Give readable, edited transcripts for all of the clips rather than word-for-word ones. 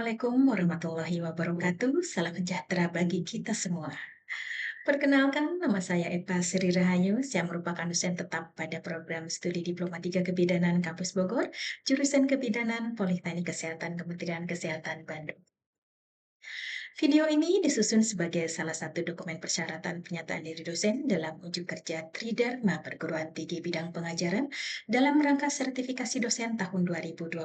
Assalamualaikum warahmatullahi wabarakatuh. Salam sejahtera bagi kita semua. Perkenalkan, nama saya Eva Sri Rahayu. Saya merupakan dosen tetap pada program studi Diploma 3 Kebidanan Kampus Bogor, jurusan Kebidanan Politeknik Kesehatan Kementerian Kesehatan Bandung. Video ini disusun sebagai salah satu dokumen persyaratan penyataan diri dosen dalam uji kerja Tridharma Perguruan Tinggi Bidang Pengajaran dalam rangka sertifikasi dosen tahun 2026.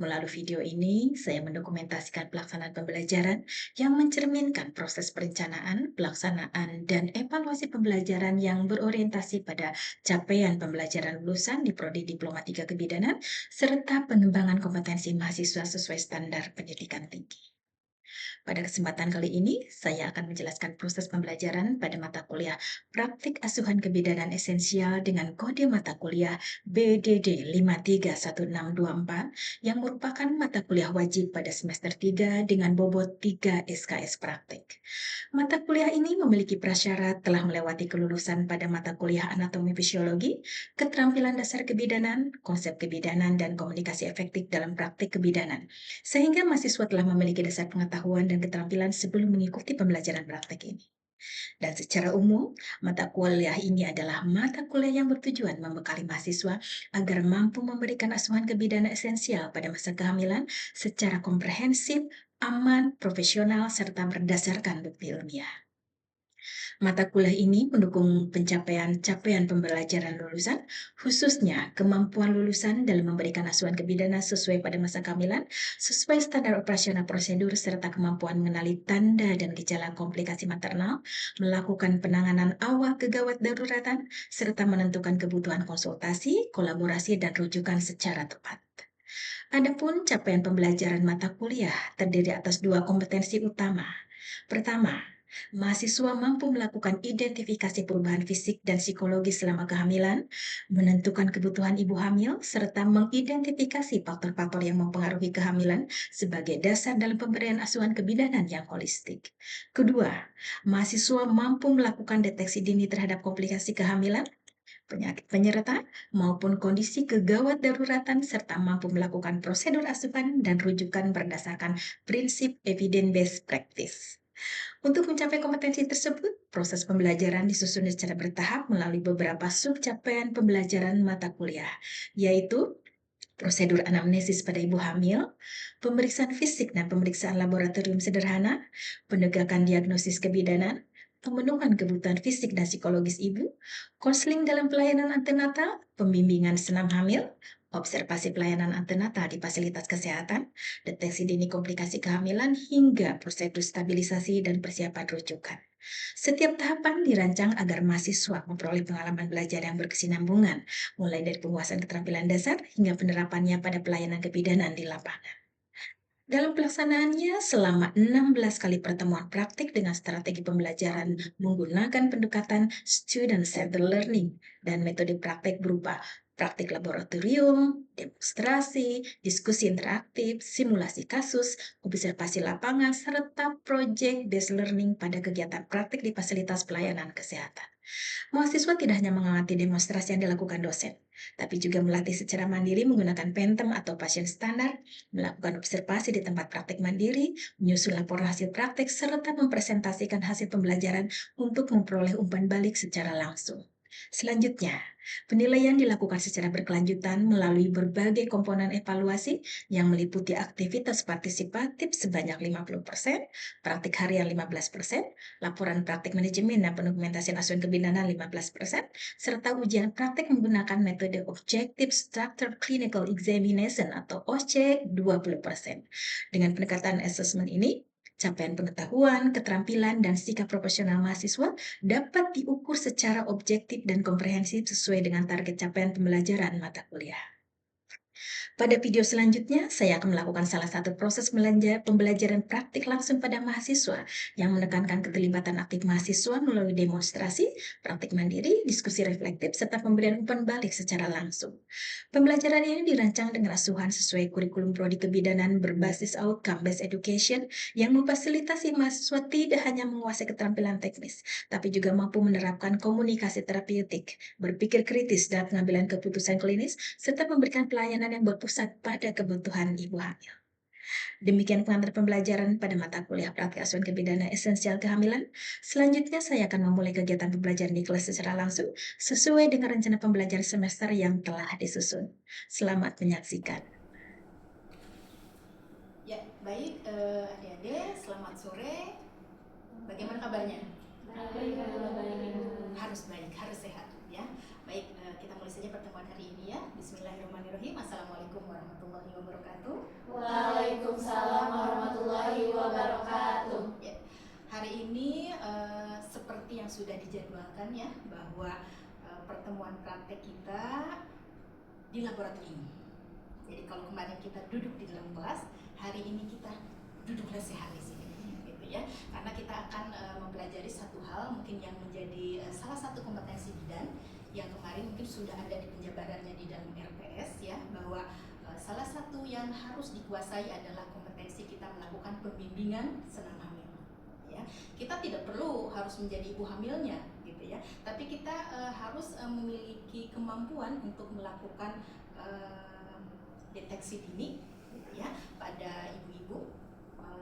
Melalui video ini, saya mendokumentasikan pelaksanaan pembelajaran yang mencerminkan proses perencanaan, pelaksanaan, dan evaluasi pembelajaran yang berorientasi pada capaian pembelajaran lulusan di Prodi Diploma 3 Kebidanan, serta pengembangan kompetensi mahasiswa sesuai standar pendidikan tinggi. Pada kesempatan kali ini, saya akan menjelaskan proses pembelajaran pada mata kuliah Praktik Asuhan Kebidanan Esensial dengan kode mata kuliah BDD 531624 yang merupakan mata kuliah wajib pada semester 3 dengan bobot 3 SKS praktik. Mata kuliah ini memiliki prasyarat telah melewati kelulusan pada mata kuliah Anatomi Fisiologi, Keterampilan Dasar Kebidanan, Konsep Kebidanan, dan Komunikasi Efektif dalam Praktik Kebidanan, sehingga mahasiswa telah memiliki dasar pengetahuan dan keterampilan sebelum mengikuti pembelajaran praktek ini. Dan secara umum, mata kuliah ini adalah mata kuliah yang bertujuan membekali mahasiswa agar mampu memberikan asuhan kebidanan esensial pada masa kehamilan secara komprehensif, aman, profesional, serta berdasarkan bukti ilmiah. Mata kuliah ini mendukung pencapaian pembelajaran lulusan, khususnya kemampuan lulusan dalam memberikan asuhan kebidanan sesuai pada masa kehamilan, sesuai standar operasional prosedur, serta kemampuan mengenali tanda dan gejala komplikasi maternal, melakukan penanganan awal kegawat daruratan, serta menentukan kebutuhan konsultasi, kolaborasi, dan rujukan secara tepat. Adapun capaian pembelajaran mata kuliah terdiri atas dua kompetensi utama. Pertama, mahasiswa mampu melakukan identifikasi perubahan fisik dan psikologis selama kehamilan, menentukan kebutuhan ibu hamil, serta mengidentifikasi faktor-faktor yang mempengaruhi kehamilan sebagai dasar dalam pemberian asuhan kebidanan yang holistik. Kedua, mahasiswa mampu melakukan deteksi dini terhadap komplikasi kehamilan, penyakit penyerta, maupun kondisi kegawat daruratan, serta mampu melakukan prosedur asuhan dan rujukan berdasarkan prinsip evidence-based practice. Untuk mencapai kompetensi tersebut, proses pembelajaran disusun secara bertahap melalui beberapa subcapaian pembelajaran mata kuliah, yaitu prosedur anamnesis pada ibu hamil, pemeriksaan fisik dan pemeriksaan laboratorium sederhana, penegakan diagnosis kebidanan, pemenuhan kebutuhan fisik dan psikologis ibu, konseling dalam pelayanan antenatal, pembimbingan senam hamil, observasi pelayanan antenatal di fasilitas kesehatan, deteksi dini komplikasi kehamilan, hingga prosedur stabilisasi dan persiapan rujukan. Setiap tahapan dirancang agar mahasiswa memperoleh pengalaman belajar yang berkesinambungan, mulai dari penguasaan keterampilan dasar hingga penerapannya pada pelayanan kebidanan di lapangan. Dalam pelaksanaannya, selama 16 kali pertemuan praktik dengan strategi pembelajaran menggunakan pendekatan student-centered learning dan metode praktik berupa praktik laboratorium, demonstrasi, diskusi interaktif, simulasi kasus, observasi lapangan, serta project-based learning pada kegiatan praktik di fasilitas pelayanan kesehatan. Mahasiswa tidak hanya mengamati demonstrasi yang dilakukan dosen, tapi juga melatih secara mandiri menggunakan Phantom atau pasien standar, melakukan observasi di tempat praktik mandiri, menyusun laporan hasil praktik, serta mempresentasikan hasil pembelajaran untuk memperoleh umpan balik secara langsung. Selanjutnya, penilaian dilakukan secara berkelanjutan melalui berbagai komponen evaluasi yang meliputi aktivitas partisipatif sebanyak 50%, praktik harian 15%, laporan praktik manajemen dan pendokumentasian asuhan kebidanan 15%, serta ujian praktik menggunakan metode Objective Structured Clinical Examination atau OSCE 20%. Dengan pendekatan assessment ini, capaian pengetahuan, keterampilan, dan sikap profesional mahasiswa dapat diukur secara objektif dan komprehensif sesuai dengan target capaian pembelajaran mata kuliah. Pada video selanjutnya, saya akan melakukan salah satu proses pembelajaran praktik langsung pada mahasiswa yang menekankan keterlibatan aktif mahasiswa melalui demonstrasi, praktik mandiri, diskusi reflektif, serta pemberian umpan balik secara langsung. Pembelajaran ini dirancang dengan asuhan sesuai kurikulum prodi kebidanan berbasis outcome-based education yang memfasilitasi mahasiswa tidak hanya menguasai keterampilan teknis, tapi juga mampu menerapkan komunikasi terapeutik, berpikir kritis dalam pengambilan keputusan klinis, serta memberikan pelayanan yang berpusat pada kebutuhan ibu hamil. Demikian pengantar pembelajaran pada mata kuliah praktik asuhan kebidanan esensial kehamilan. Selanjutnya saya akan memulai kegiatan pembelajaran di kelas secara langsung sesuai dengan rencana pembelajaran semester yang telah disusun. Selamat menyaksikan. Ya, baik adik-adik, selamat sore. Bagaimana kabarnya? Harus baik, harus sehat ya. Baik, kita mulai saja pertemuan hari ini ya. Bismillahirrahmanirrahim. Assalamualaikum warahmatullahi wabarakatuh. Waalaikumsalam warahmatullahi wabarakatuh. Ya, hari ini seperti yang sudah dijadwalkan ya, bahwa pertemuan praktek kita di laboratorium. Jadi kalau kemarin kita duduk di dalam kelas, hari ini kita duduk lesehan di sini, gitu ya. Karena kita akan mempelajari satu hal mungkin yang menjadi salah satu kompetensi bidan yang kemarin mungkin sudah ada di penjabarannya di dalam RPS ya, bahwa salah satu yang harus dikuasai adalah kompetensi kita melakukan pembimbingan senam hamil. Ya, kita tidak perlu harus menjadi ibu hamilnya, gitu ya. Tapi kita harus memiliki kemampuan untuk melakukan deteksi dini gitu ya pada ibu-ibu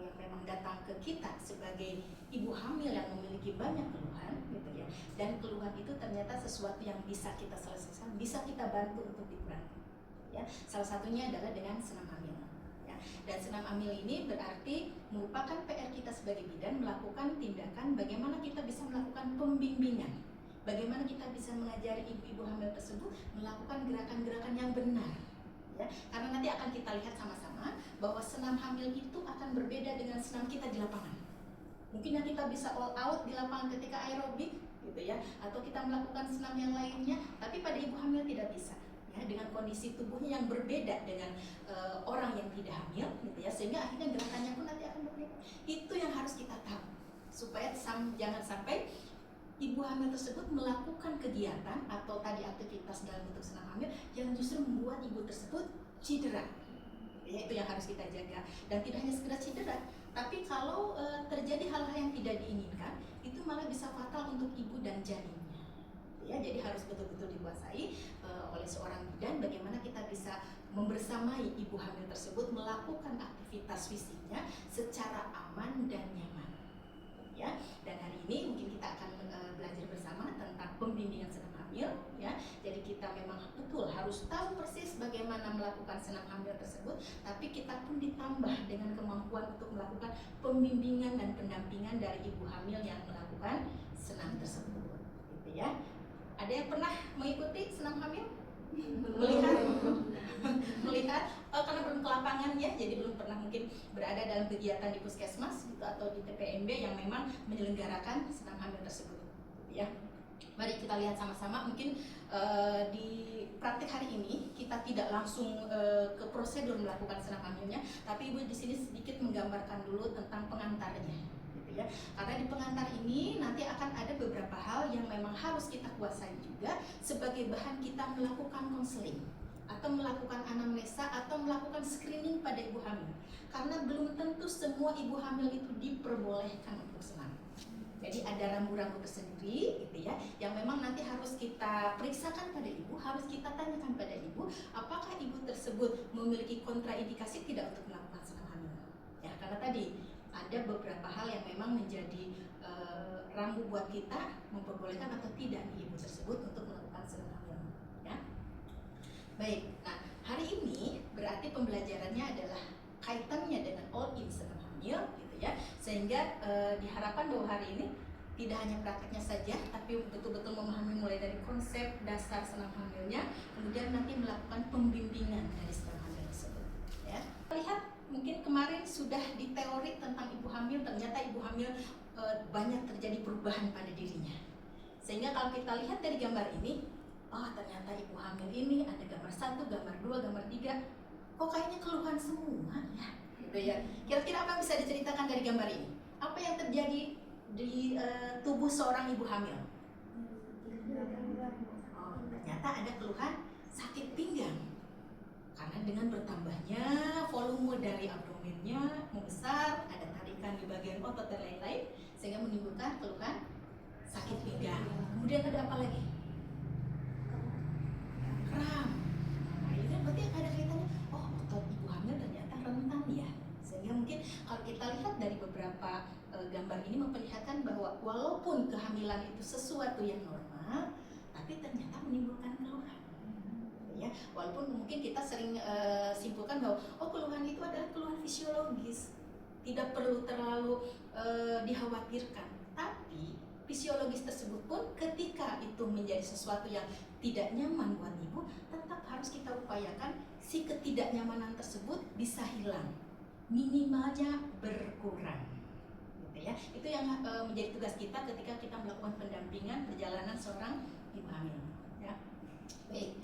yang memang datang ke kita sebagai ibu hamil yang memiliki banyak keluhan gitu ya, dan keluhan itu ternyata sesuatu yang bisa kita selesaikan, bisa kita bantu untuk dikurangi ya. Salah satunya adalah dengan senam hamil ya. Dan senam hamil ini berarti merupakan PR kita sebagai bidan melakukan tindakan bagaimana kita bisa melakukan pembimbingan, bagaimana kita bisa mengajari ibu-ibu hamil tersebut melakukan gerakan-gerakan yang benar ya. Karena nanti akan kita lihat sama-sama bahwa senam hamil itu akan berbeda dengan senam kita di lapangan. Mungkin yang kita bisa all out di lapangan ketika aerobik gitu ya, atau kita melakukan senam yang lainnya, tapi pada ibu hamil tidak bisa ya, dengan kondisi tubuhnya yang berbeda dengan orang yang tidak hamil gitu ya, sehingga akhirnya gerakannya pun nanti akan berbeda. Itu yang harus kita tahu supaya jangan sampai ibu hamil tersebut melakukan kegiatan atau tadi aktivitas dalam bentuk senam hamil yang justru membuat ibu tersebut cedera. Ya, itu yang harus kita jaga. Dan tidak hanya sekedar cedera, tapi kalau terjadi hal-hal yang tidak diinginkan, itu malah bisa fatal untuk ibu dan janinnya. Ya, jadi harus betul-betul dikuasai oleh seorang bidan bagaimana kita bisa membersamai ibu hamil tersebut melakukan aktivitas fisiknya secara aman dan nyaman. Ya, dan hari ini mungkin kita akan belajar bersama tentang pembimbingan senam hamil ya. Jadi kita memang betul harus tahu persis bagaimana melakukan senam hamil tersebut, tapi kita pun ditambah dengan kemampuan untuk melakukan pembimbingan dan pendampingan dari ibu hamil yang melakukan senam tersebut gitu ya. Ada yang pernah mengikuti senam hamil? melihat karena belum ke lapangan ya, jadi belum pernah mungkin berada dalam kegiatan di puskesmas gitu atau di TPMB yang memang menyelenggarakan senam hamil tersebut ya. Mari kita lihat sama-sama, mungkin di praktik hari ini kita tidak langsung ke prosedur melakukan senam hamilnya, tapi ibu di sini sedikit menggambarkan dulu tentang pengantarnya gitu ya. Karena di pengantar ini nanti akan ada beberapa hal yang memang harus kita kuasai juga sebagai bahan kita melakukan konseling atau melakukan anamnesa atau melakukan screening pada ibu hamil. Karena belum tentu semua ibu hamil itu diperbolehkan untuk senam. Jadi ada rambu-rambu tersendiri gitu ya, yang memang nanti harus kita periksakan pada ibu, harus kita tanyakan pada ibu, apakah ibu tersebut memiliki kontraindikasi tidak untuk melakukan senam hamil. Ya, karena tadi ada beberapa hal yang memang menjadi rambu buat kita memperbolehkan atau tidak ibu tersebut untuk melakukan senam hamil. Ya. Baik, nah hari ini berarti pembelajarannya adalah kaitannya dengan all in senam hamil gitu ya, sehingga diharapkan bahwa hari ini tidak hanya prakteknya saja, tapi betul-betul memahami mulai dari konsep dasar senam hamilnya, kemudian nanti melakukan pembimbingan dari senam hamil tersebut. Ya, lihat mungkin kemarin sudah di teori tentang ibu hamil, ternyata ibu hamil banyak terjadi perubahan pada dirinya, sehingga kalau kita lihat dari gambar ini, oh ternyata ibu hamil ini ada gambar 1, gambar 2, gambar 3. Kok kayaknya keluhan semua ya gitu ya. Kira-kira apa yang bisa diceritakan dari gambar ini? Apa yang terjadi di tubuh seorang ibu hamil? Oh, ternyata ada keluhan sakit pinggang. Karena dengan bertambahnya volume dari abdomennya membesar, ada tarikan di bagian otot dan lain-lain, sehingga menimbulkan keluhan sakit pinggang. Kemudian ada apa lagi? Kram. Nah, itu berarti ada kaitannya. Oh, otot ibu hamil ternyata rentan ya, walaupun kehamilan itu sesuatu yang normal, tapi ternyata menimbulkan keluhan. Ya, walaupun mungkin kita sering simpulkan bahwa keluhan itu adalah keluhan fisiologis, tidak perlu terlalu dikhawatirkan. Tapi fisiologis tersebut pun ketika itu menjadi sesuatu yang tidak nyaman buat ibu, tetap harus kita upayakan si ketidaknyamanan tersebut bisa hilang, minimalnya berkurang. Gitu ya. Itu yang menjadi tugas kita ketika kita melakukan pendampingan perjalanan seorang ibu hamil. Ya. Baik.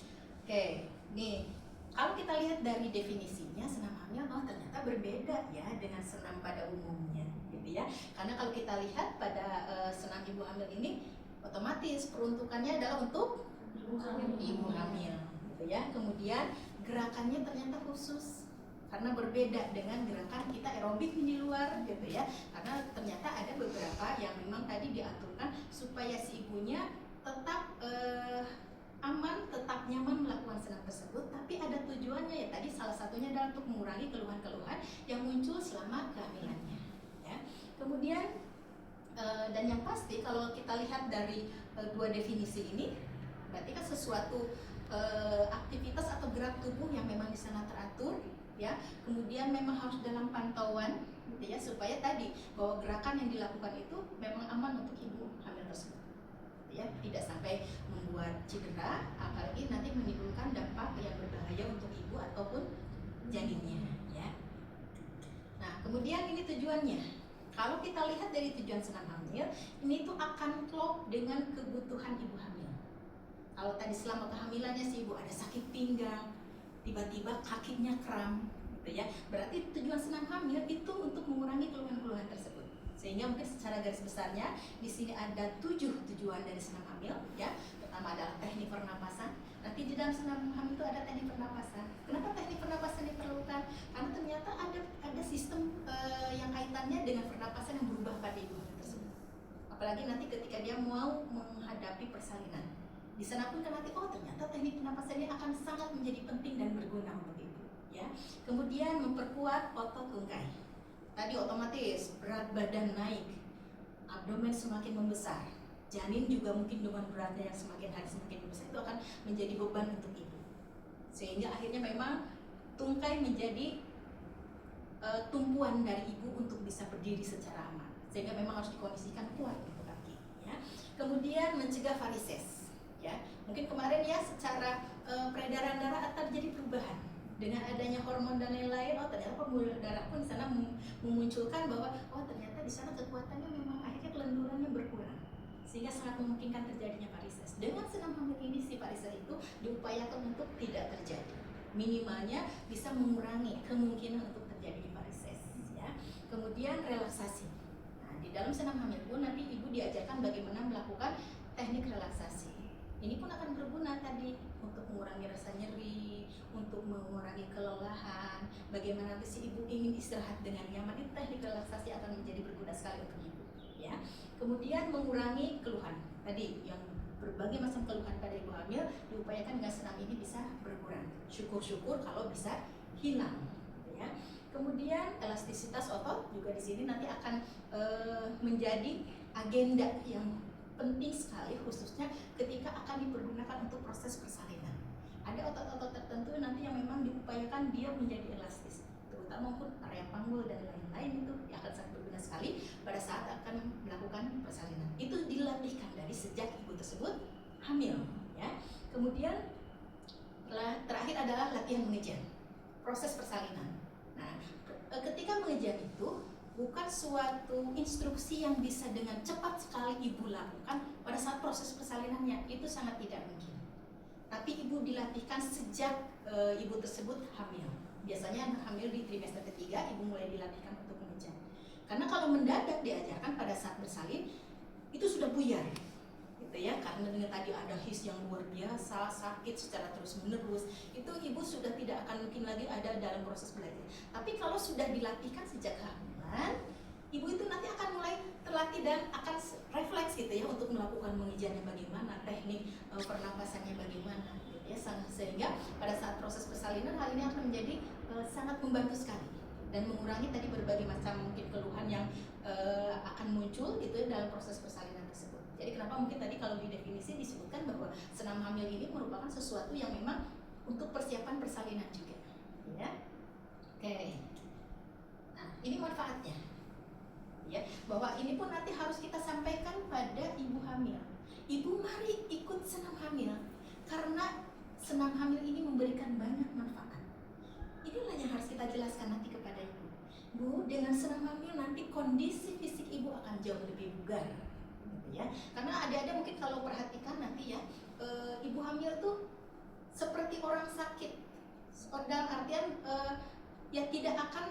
Oke, nih kalau kita lihat dari definisinya, senam hamil ternyata berbeda ya dengan senam pada umumnya, gitu ya. Karena kalau kita lihat pada senam ibu hamil ini, otomatis peruntukannya adalah untuk ibu hamil, gitu ya. Kemudian gerakannya ternyata khusus karena berbeda dengan gerakan kita aerobik di luar, gitu ya. Karena ternyata ada beberapa yang memang tadi diaturkan supaya si ibunya tetap aman, tetap nyaman melakukan senam tersebut, tapi ada tujuannya ya. Tadi salah satunya adalah untuk mengurangi keluhan-keluhan yang muncul selama kehamilannya. Ya. Kemudian dan yang pasti kalau kita lihat dari dua definisi ini, berarti kan sesuatu aktivitas atau gerak tubuh yang memang di sana teratur, ya. Kemudian memang harus dalam pantauan, gitu ya, supaya tadi bahwa gerakan yang dilakukan itu memang aman untuk ibu hamil tersebut. Ya, tidak sampai membuat cedera, apalagi nanti menimbulkan dampak yang berbahaya untuk ibu ataupun janinnya, ya. Nah, kemudian ini tujuannya. Kalau kita lihat dari tujuan senam hamil, ini tuh akan klop dengan kebutuhan ibu hamil. Kalau tadi selama kehamilannya si ibu ada sakit pinggang, tiba-tiba kakinya kram, gitu ya. Berarti tujuan senam hamil itu untuk mengurangi keluhan-keluhan tersebut. Sehingga mungkin secara garis besarnya di sini ada 7 tujuan dari senam hamil, ya. Pertama adalah teknik pernapasan. Nanti di dalam senam hamil itu ada teknik pernapasan. Kenapa teknik pernapasan diperlukan? Karena ternyata ada sistem yang kaitannya dengan pernapasan yang berubah pada ibu hamil tersebut. Apalagi nanti ketika dia mau menghadapi persalinan. Di sana pun nanti ternyata teknik pernapasan ini akan sangat menjadi penting dan berguna untuk ibu, ya. Kemudian memperkuat otot tungkai. Tadi otomatis berat badan naik, abdomen semakin membesar, janin juga mungkin dengan beratnya yang semakin hari semakin membesar itu akan menjadi beban untuk ibu. Sehingga akhirnya memang tungkai menjadi tumpuan dari ibu untuk bisa berdiri secara aman. Sehingga memang harus dikondisikan kuat untuk kaki, ya. Kemudian mencegah varises, ya. Mungkin kemarin ya secara peredaran darah terjadi perubahan. Dengan adanya hormon dan lain-lain, ternyata pembuluh darah pun di sana memunculkan bahwa ternyata di sana kekuatannya memang akhirnya kelendurannya berkurang, sehingga sangat memungkinkan terjadinya varises. Dengan senam hamil ini si varises itu diupayakan untuk tidak terjadi, minimalnya bisa mengurangi kemungkinan untuk terjadi varises, ya. Kemudian relaksasi. Nah, di dalam senam hamil pun nanti ibu diajarkan bagaimana melakukan teknik relaksasi. Ini pun akan berguna tadi untuk mengurangi rasa nyeri, untuk mengurangi kelelahan. Bagaimana nanti si ibu ingin istirahat dengan nyaman, itu teknik relaksasi akan menjadi berguna sekali untuk ibu, ya. Kemudian mengurangi keluhan. Tadi yang berbagai macam keluhan pada ibu hamil diupayakan dengan senam ini bisa berkurang. Syukur-syukur kalau bisa hilang, ya. Kemudian elastisitas otot juga di sini nanti akan menjadi agenda yang penting sekali, khususnya ketika akan dipergunakan untuk proses persalinan. Ada otot-otot tertentu nanti yang memang diupayakan dia menjadi elastis, terutama pun area panggul dan lain-lain itu akan sangat berguna sekali pada saat akan melakukan persalinan. Itu dilatihkan dari sejak ibu tersebut hamil, ya. Kemudian terakhir adalah latihan mengejar, proses persalinan. Nah, ketika mengejar itu bukan suatu instruksi yang bisa dengan cepat sekali ibu lakukan pada saat proses persalinannya, itu sangat tidak mungkin. Tapi ibu dilatihkan sejak ibu tersebut hamil. Biasanya hamil di trimester ketiga, ibu mulai dilatihkan untuk mengejar. Karena kalau mendadak diajarkan pada saat bersalin, itu sudah buyar, gitu ya. Karena dengan tadi ada his yang luar biasa, sakit secara terus menerus, itu ibu sudah tidak akan mungkin lagi ada dalam proses belajar. Tapi kalau sudah dilatihkan sejak kehamilan, ibu itu nanti akan mulai terlatih dan akan refleks, gitu ya, untuk melakukan mengejarnya bagaimana, teknik pernapasannya bagaimana, gitu ya. Sehingga pada saat proses persalinan hal ini akan menjadi sangat membantu sekali dan mengurangi tadi berbagai macam mungkin keluhan yang akan muncul gitu ya dalam proses persalinan tersebut. Jadi kenapa mungkin tadi kalau di definisi disebutkan bahwa senam hamil ini merupakan sesuatu yang memang untuk persiapan persalinan juga, ya. Oke. Nah, ini manfaatnya, ya. Bahwa ini pun nanti harus kita sampaikan pada ibu hamil. Ibu mari ikut senam hamil, karena senam hamil ini memberikan banyak manfaat. Inilah yang harus kita jelaskan nanti kepada ibu. Bu, dengan senam hamil nanti kondisi fisik ibu akan jauh lebih bugar, gitu ya. Karena ada mungkin kalau perhatikan nanti ya, ibu hamil tuh seperti orang sakit. Dalam artian ya tidak akan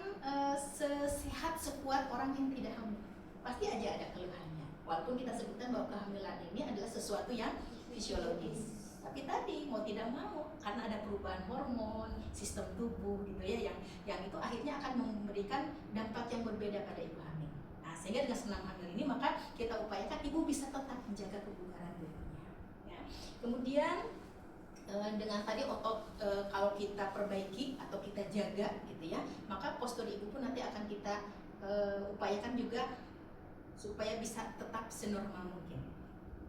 sesehat sekuat orang yang tidak hamil. Pasti aja ada keluhannya. Walaupun kita sebutkan bahwa kehamilan ini adalah sesuatu yang fisiologis. Tapi tadi mau tidak mau karena ada perubahan hormon, sistem tubuh gitu ya, yang itu akhirnya akan memberikan dampak yang berbeda pada ibu hamil. Nah, sehingga dengan senam hamil ini maka kita upayakan ibu bisa tetap menjaga kebugaran tubuhnya. Ya. Kemudian dengan tadi otot kalau kita perbaiki atau kita jaga gitu ya, maka postur ibu pun nanti akan kita upayakan juga supaya bisa tetap senormal mungkin.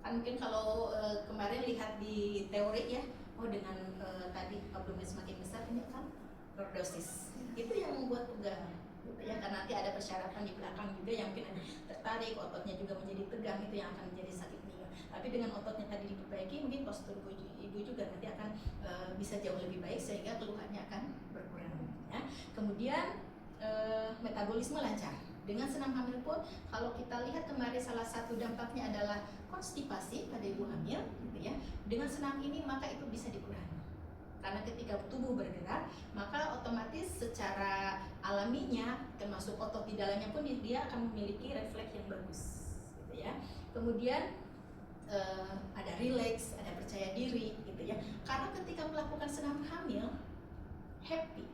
Kan mungkin kalau kemarin lihat di teori ya, dengan tadi abdomen semakin besar ini kan lordosis. Itu yang membuat tegang gitu ya, karena nanti ada persyaratan di belakang juga yang mungkin tertarik, ototnya juga menjadi tegang, itu yang akan menjadi sakit pinggang. Tapi dengan ototnya tadi diperbaiki, mungkin postur ibu juga nanti akan bisa jauh lebih baik sehingga keluhannya akan berkurang ya. Kemudian metabolisme lancar. Dengan senam hamil pun kalau kita lihat kemarin salah satu dampaknya adalah konstipasi pada ibu hamil gitu ya. Dengan senam ini maka itu bisa dikurangi. Karena ketika tubuh bergerak, maka otomatis secara alaminya termasuk otot di dalamnya pun dia akan memiliki refleks yang bagus gitu ya. Kemudian ada rileks, ada percaya diri gitu ya. Karena ketika melakukan senam hamil happy.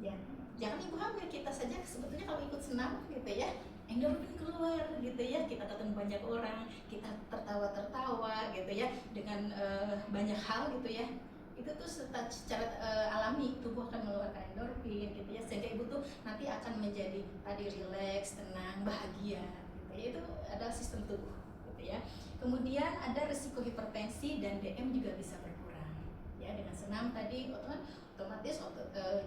Ya. Jangan ibu hamil, kita saja sebetulnya kalau ikut senam gitu ya, endorfin keluar gitu ya, kita ketemu banyak orang, kita tertawa-tertawa gitu ya, dengan banyak hal gitu ya. Itu tuh secara alami tubuh akan mengeluarkan endorfin gitu ya, sehingga ibu tuh nanti akan menjadi tadi rileks, tenang, bahagia gitu ya. Itu adalah sistem tubuh gitu ya. Kemudian ada risiko hipertensi dan DM juga bisa berkurang ya, dengan senam tadi otomatis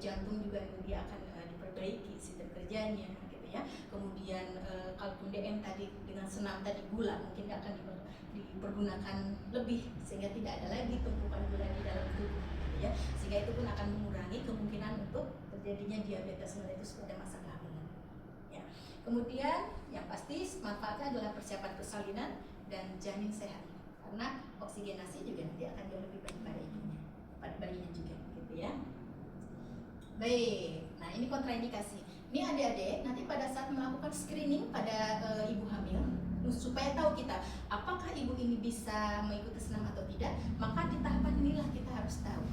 jantung juga dia akan diperbaiki sistem kerjanya gitu ya. Kemudian kalaupun DM tadi dengan senam tadi gula mungkin akan dipergunakan lebih sehingga tidak ada lagi tumpukan gula di dalam tubuh gitu ya. Sehingga itu pun akan mengurangi kemungkinan untuk terjadinya diabetes mellitus pada masa kehamilan ya. Kemudian yang pasti manfaatnya adalah persiapan persalinan dan janin sehat, karena oksigenasi juga nanti akan jauh lebih baik pada ibunya, pada bayinya juga gitu ya. Baik, nah ini kontraindikasi. Ini adik-adik nanti pada saat melakukan screening pada ibu hamil, supaya tahu kita apakah ibu ini bisa mengikuti senam atau tidak, maka di tahapan inilah kita harus tahu.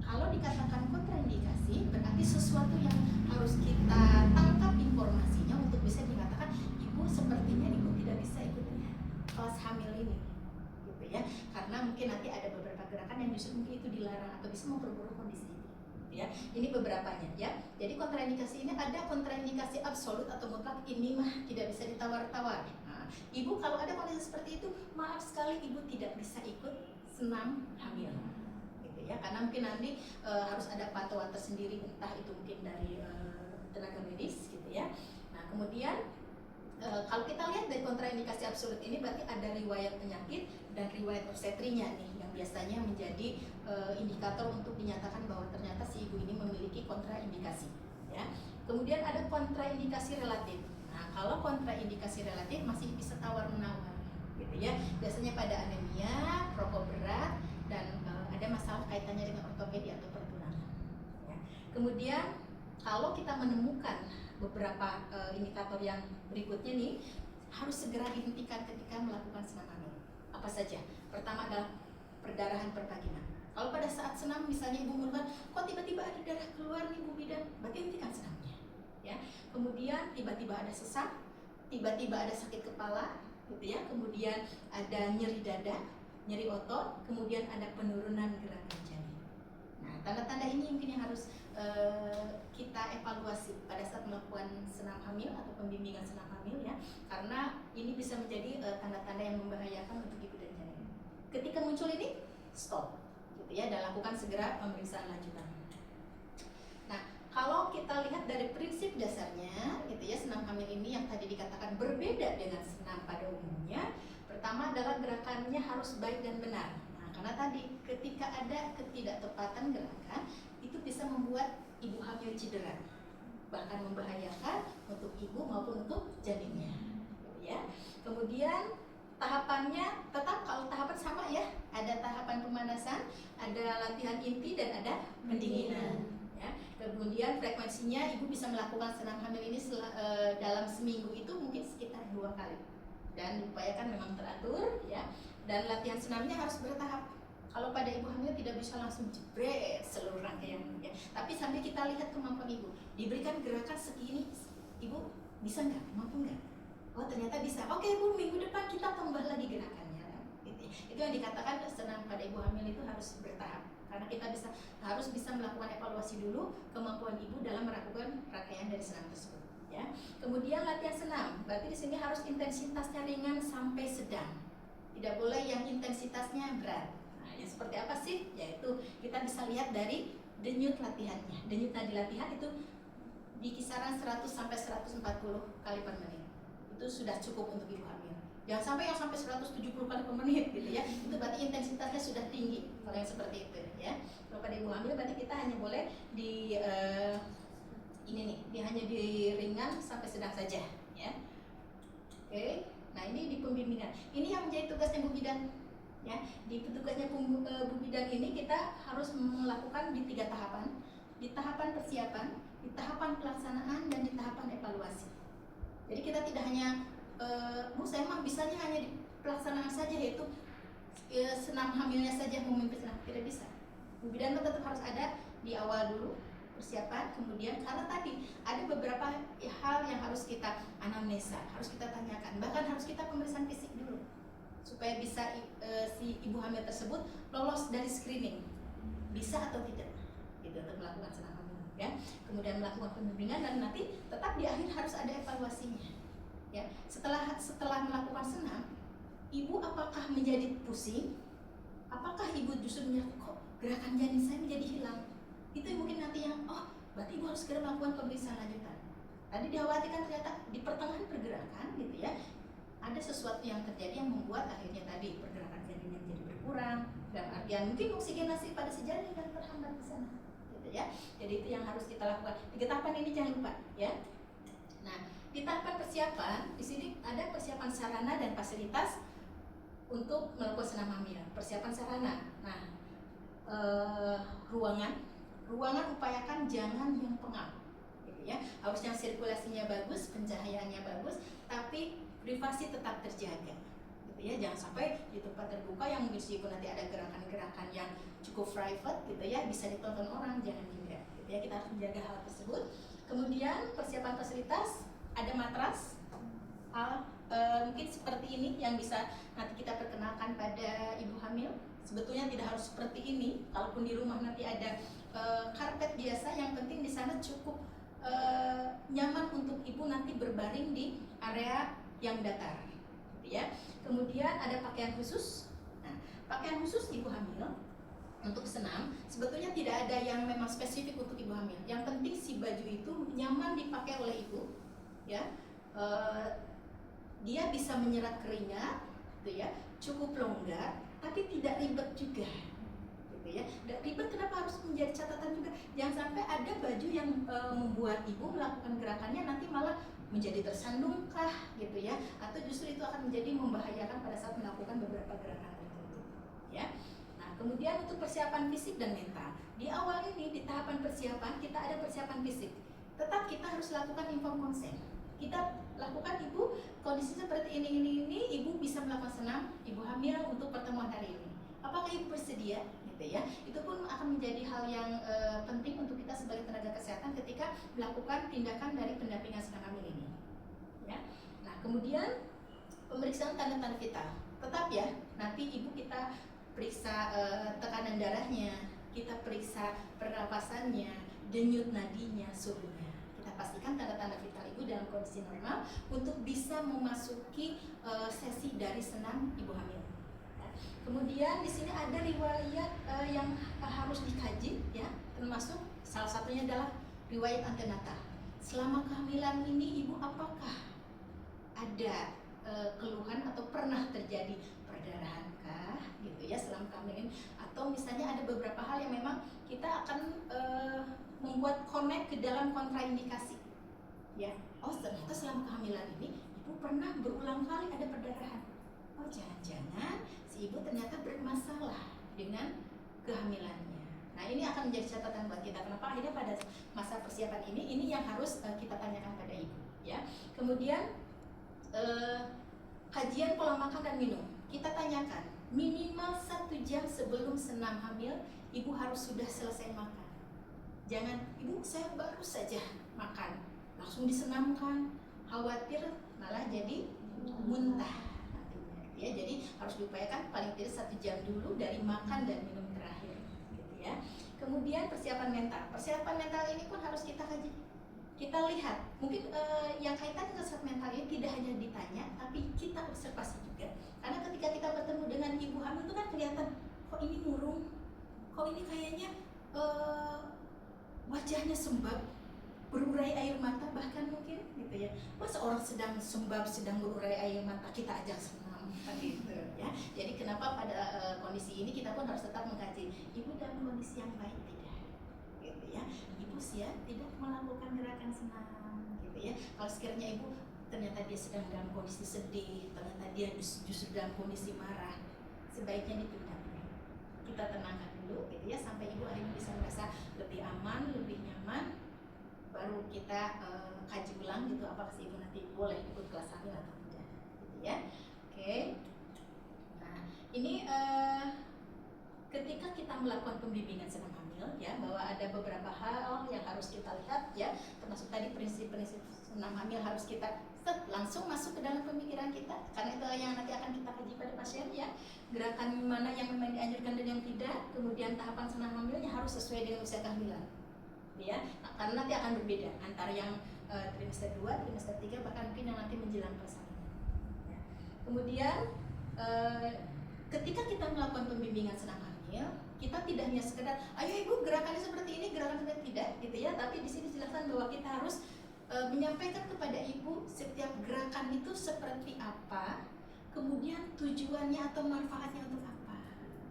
Kalau dikatakan kontraindikasi berarti sesuatu yang harus kita tangkap informasinya untuk bisa dikatakan ibu sepertinya ibu tidak bisa ikut kelas hamil ini gitu ya, karena mungkin nanti ada beberapa gerakan yang justru mungkin itu dilarang atau bisa memperburuk kondisi ini ya. Ini beberapanya ya. Jadi kontraindikasi ini ada kontraindikasi absolut atau mutlak, ini mah tidak bisa ditawar-tawar. Nah, ibu kalau ada kondisi seperti itu, maaf sekali ibu tidak bisa ikut senam hamil gitu ya, karena mungkin nanti harus ada pantauan tersendiri, entah itu mungkin dari tenaga medis gitu ya. Nah kemudian kalau kita lihat dari kontraindikasi absolut ini berarti ada riwayat penyakit dan riwayat obstetrinya nih yang biasanya menjadi indikator untuk dinyatakan bahwa ternyata si ibu ini memiliki kontraindikasi ya. Kemudian ada kontraindikasi relatif. Nah kalau kontraindikasi relatif masih bisa tawar-menawar gitu ya, biasanya pada anemia, perokok berat, dan ada masalah kaitannya dengan ortopedi atau pertulangan ya. Kemudian kalau kita menemukan beberapa indikator yang berikutnya nih, harus segera dihentikan ketika melakukan senam hamil. Apa saja? Pertama adalah perdarahan pervaginal. Kalau pada saat senam misalnya ibu melakukan, kok tiba-tiba ada darah keluar nih Bu Bidan, berarti hentikan senamnya ya. Kemudian tiba-tiba ada sesak, tiba-tiba ada sakit kepala gitu ya, kemudian ada nyeri dada, nyeri otot, kemudian ada penurunan gerakan janin. Nah, tanda-tanda ini mungkin yang harus kita evaluasi pada saat melakukan senam hamil atau pembimbingan senam hamil ya, karena ini bisa menjadi tanda-tanda yang membahayakan untuk ibu dan janin. Ketika muncul ini, stop, gitu ya, dan lakukan segera pemeriksaan lanjutan. Nah, kalau kita lihat dari prinsip dasarnya, gitu ya, senam hamil ini yang tadi dikatakan berbeda dengan senam pada umumnya. Pertama adalah gerakannya harus baik dan benar. Nah, karena tadi ketika ada ketidaktepatan gerakan, itu bisa membuat ibu hamil cedera, bahkan membahayakan untuk ibu maupun untuk janinnya, gitu ya. Kemudian tahapannya tetap, kalau tahapan sama ya, ada tahapan pemanasan, ada latihan inti dan ada pendinginan. Ya. Kemudian frekuensinya ibu bisa melakukan senam hamil ini dalam seminggu itu mungkin sekitar 2 kali, dan diupayakan memang teratur ya. Dan latihan senamnya harus bertahap. Kalau pada ibu hamil tidak bisa langsung jebret seluruh rangkaian ya, tapi sambil kita lihat kemampuan ibu, diberikan gerakan segini, ibu bisa nggak, mampu nggak? Oh ternyata bisa. Oke ibu, minggu depan kita tambah lagi gerakannya. Gitu. Itu yang dikatakan senam pada ibu hamil itu harus bertahap, karena kita harus bisa melakukan evaluasi dulu kemampuan ibu dalam melakukan rangkaian dari senam tersebut. Ya. Kemudian latihan senam, berarti di sini harus intensitasnya ringan sampai sedang, tidak boleh yang intensitasnya berat. Nah, yang seperti apa sih? Yaitu kita bisa lihat dari denyut latihannya. Denyut nadi latihan itu di kisaran 100 sampai 140 kali per menit. Itu sudah cukup untuk ibu hamil. Jangan sampai yang sampai 170 kali per menit gitu ya. Itu berarti intensitasnya sudah tinggi kalau yang seperti itu ya. Kalau pada ibu hamil berarti kita hanya boleh di ini nih, dia hanya di ringan sampai sedang saja ya. Oke. Nah, ini di pembimbingan. Ini yang menjadi tugasnya Bu Bidan ya. Di tugasnya Bu Bidan ini kita harus melakukan di 3 tahapan. Di tahapan persiapan, di tahapan pelaksanaan, dan di tahapan evaluasi. Jadi kita tidak hanya Bu, saya mah bisanya hanya di pelaksanaan saja, yaitu senam hamilnya saja memimpin senam, tidak bisa. Bu Bidan tetap harus ada di awal dulu persiapan, kemudian karena tadi ada beberapa hal yang harus kita anamnesa, harus kita tanyakan, bahkan harus kita pemeriksaan fisik dulu supaya bisa si ibu hamil tersebut lolos dari screening, bisa atau tidak, gitu, untuk melakukan senam hamil ya. Kemudian melakukan pembimbingan, dan nanti tetap di akhir harus ada evaluasinya ya. Setelah melakukan senam, ibu apakah menjadi pusing, apakah ibu justru menyadari kok gerakan janin saya menjadi hilang, itu mungkin nanti yang berarti ibu harus segera melakukan pemeriksaan lanjutan. Tadi dikhawatirkan ternyata di pertengahan pergerakan gitu ya, ada sesuatu yang terjadi yang membuat akhirnya tadi pergerakan janinnya menjadi berkurang, dan artian mungkin oksigenasi pada si janin yang terhambat di sana gitu ya. Jadi itu yang harus kita lakukan. 3 tahapan ini jangan lupa ya. Nah, di tahapan persiapan di sini ada persiapan sarana dan fasilitas untuk melakukan senam hamil. Persiapan sarana. Nah, ruangan upayakan jangan yang pengap gitu ya. Harus yang sirkulasinya bagus, pencahayaannya bagus, tapi privasi tetap terjaga gitu ya. Jangan sampai di tempat terbuka yang meskipun nanti ada gerakan-gerakan yang cukup private gitu ya, bisa ditonton orang, jangan juga gitu ya. Kita harus menjaga hal tersebut. Kemudian persiapan fasilitas, ada matras mungkin seperti ini yang bisa nanti kita perkenalkan pada ibu hamil. Sebetulnya tidak harus seperti ini, kalaupun di rumah nanti ada karpet biasa, yang penting di sana cukup nyaman untuk ibu nanti berbaring di area yang datar gitu ya. Kemudian ada pakaian khusus. Nah, pakaian khusus ibu hamil untuk senam sebetulnya tidak ada yang memang spesifik untuk ibu hamil. Yang penting si baju itu nyaman dipakai oleh ibu ya. Dia bisa menyerap keringat gitu ya, cukup longgar tapi tidak ribet juga gitu ya. Dan ribet kenapa harus menjadi catatan juga, jangan sampai ada baju yang membuat ibu melakukan gerakannya nanti malah menjadi tersandungkah gitu ya, atau justru itu akan menjadi membahayakan pada saat melakukan beberapa gerakan tertentu ya. Nah, kemudian untuk persiapan fisik dan mental, di awal ini di tahapan persiapan kita ada persiapan fisik, tetap kita harus lakukan inform konsen. Kita lakukan, ibu kondisi seperti ini, ibu bisa melakukan senam ibu hamil untuk pertemuan hari ini. Apakah ibu bersedia? Gitu ya. Itu pun akan menjadi hal yang penting untuk kita sebagai tenaga kesehatan ketika melakukan tindakan dari pendampingan senam hamil ini. Ya. Nah, kemudian pemeriksaan tanda-tanda vital. Tetap ya, nanti ibu kita periksa tekanan darahnya, kita periksa pernapasannya, denyut nadinya, suhunya. Kita pastikan tanda-tanda vital ibu dalam kondisi normal untuk bisa memasuki sesi dari senam ibu hamil. Ya. Kemudian di sini ada riwayat yang harus dikaji, ya, termasuk salah satunya adalah riwayat antenatal. Selama kehamilan ini ibu apakah ada keluhan atau pernah terjadi perdarahankah gitu ya selama kehamilan, atau misalnya ada beberapa hal yang memang kita akan membuat connect ke dalam kontraindikasi, ya. Oh, ternyata selama kehamilan ini ibu pernah berulang kali ada perdarahan. Oh, jangan-jangan si ibu ternyata bermasalah dengan kehamilannya. Nah, ini akan menjadi catatan buat kita. Kenapa akhirnya pada masa persiapan ini yang harus kita tanyakan pada ibu, ya. Kemudian kajian pola makan dan minum, kita tanyakan minimal 1 jam sebelum senam hamil ibu harus sudah selesai makan. Jangan, ibu saya baru saja makan langsung disenamkan, khawatir malah jadi muntah nantinya, ya. Jadi harus diupayakan paling tidak 1 jam dulu dari makan dan minum terakhir, gitu ya. Kemudian persiapan mental ini pun harus kita kaji. Kita lihat, mungkin yang kaitan dengan kesehatan mental ini tidak hanya ditanya, tapi kita observasi juga. Karena ketika kita bertemu dengan ibu hamil itu kan kelihatan, kok ini murung, kok ini kayaknya wajahnya sembab, berurai air mata bahkan mungkin, gitu ya. Masa orang sedang sembab, sedang berurai air mata kita ajak senam, kan gitu ya. Jadi kenapa pada kondisi ini kita pun harus tetap mengkaji, ibu dalam kondisi yang baik tidak, gitu ya. Ibu siap tidak melakukan gerakan senam, gitu ya. Kalau sekiranya ibu ternyata dia sedang dalam kondisi sedih, ternyata dia justru dalam kondisi marah, sebaiknya ditunda dulu. Kita tenangkan dulu, gitu ya, sampai ibu akhirnya bisa merasa lebih aman, lebih nyaman. Baru kita kaji ulang gitu, apakah si ibu nanti boleh ikut kelas hamil atau tidak, gitu ya. Oke. Nah, ini ketika kita melakukan pembimbingan senam hamil, ya, bahwa ada beberapa hal yang harus kita lihat, ya, termasuk tadi prinsip-prinsip senam hamil harus kita langsung masuk ke dalam pemikiran kita, karena itu yang nanti akan kita kaji pada pasien, ya. Gerakan mana yang memang dianjurkan dan yang tidak, kemudian tahapan senam hamilnya harus sesuai dengan usia kehamilan, ya. Nah, karena nanti akan berbeda antara yang trimester 2, trimester 3, bahkan mungkin yang nanti menjelang persalinan, ya. Kemudian ketika kita melakukan pembimbingan senam hamil, kita tidak hanya sekedar, ayo ibu gerakannya seperti ini, gerakan seperti tidak, gitu ya. Tapi di sini dijelaskan bahwa kita harus menyampaikan kepada ibu setiap gerakan itu seperti apa, kemudian tujuannya atau manfaatnya untuk apa,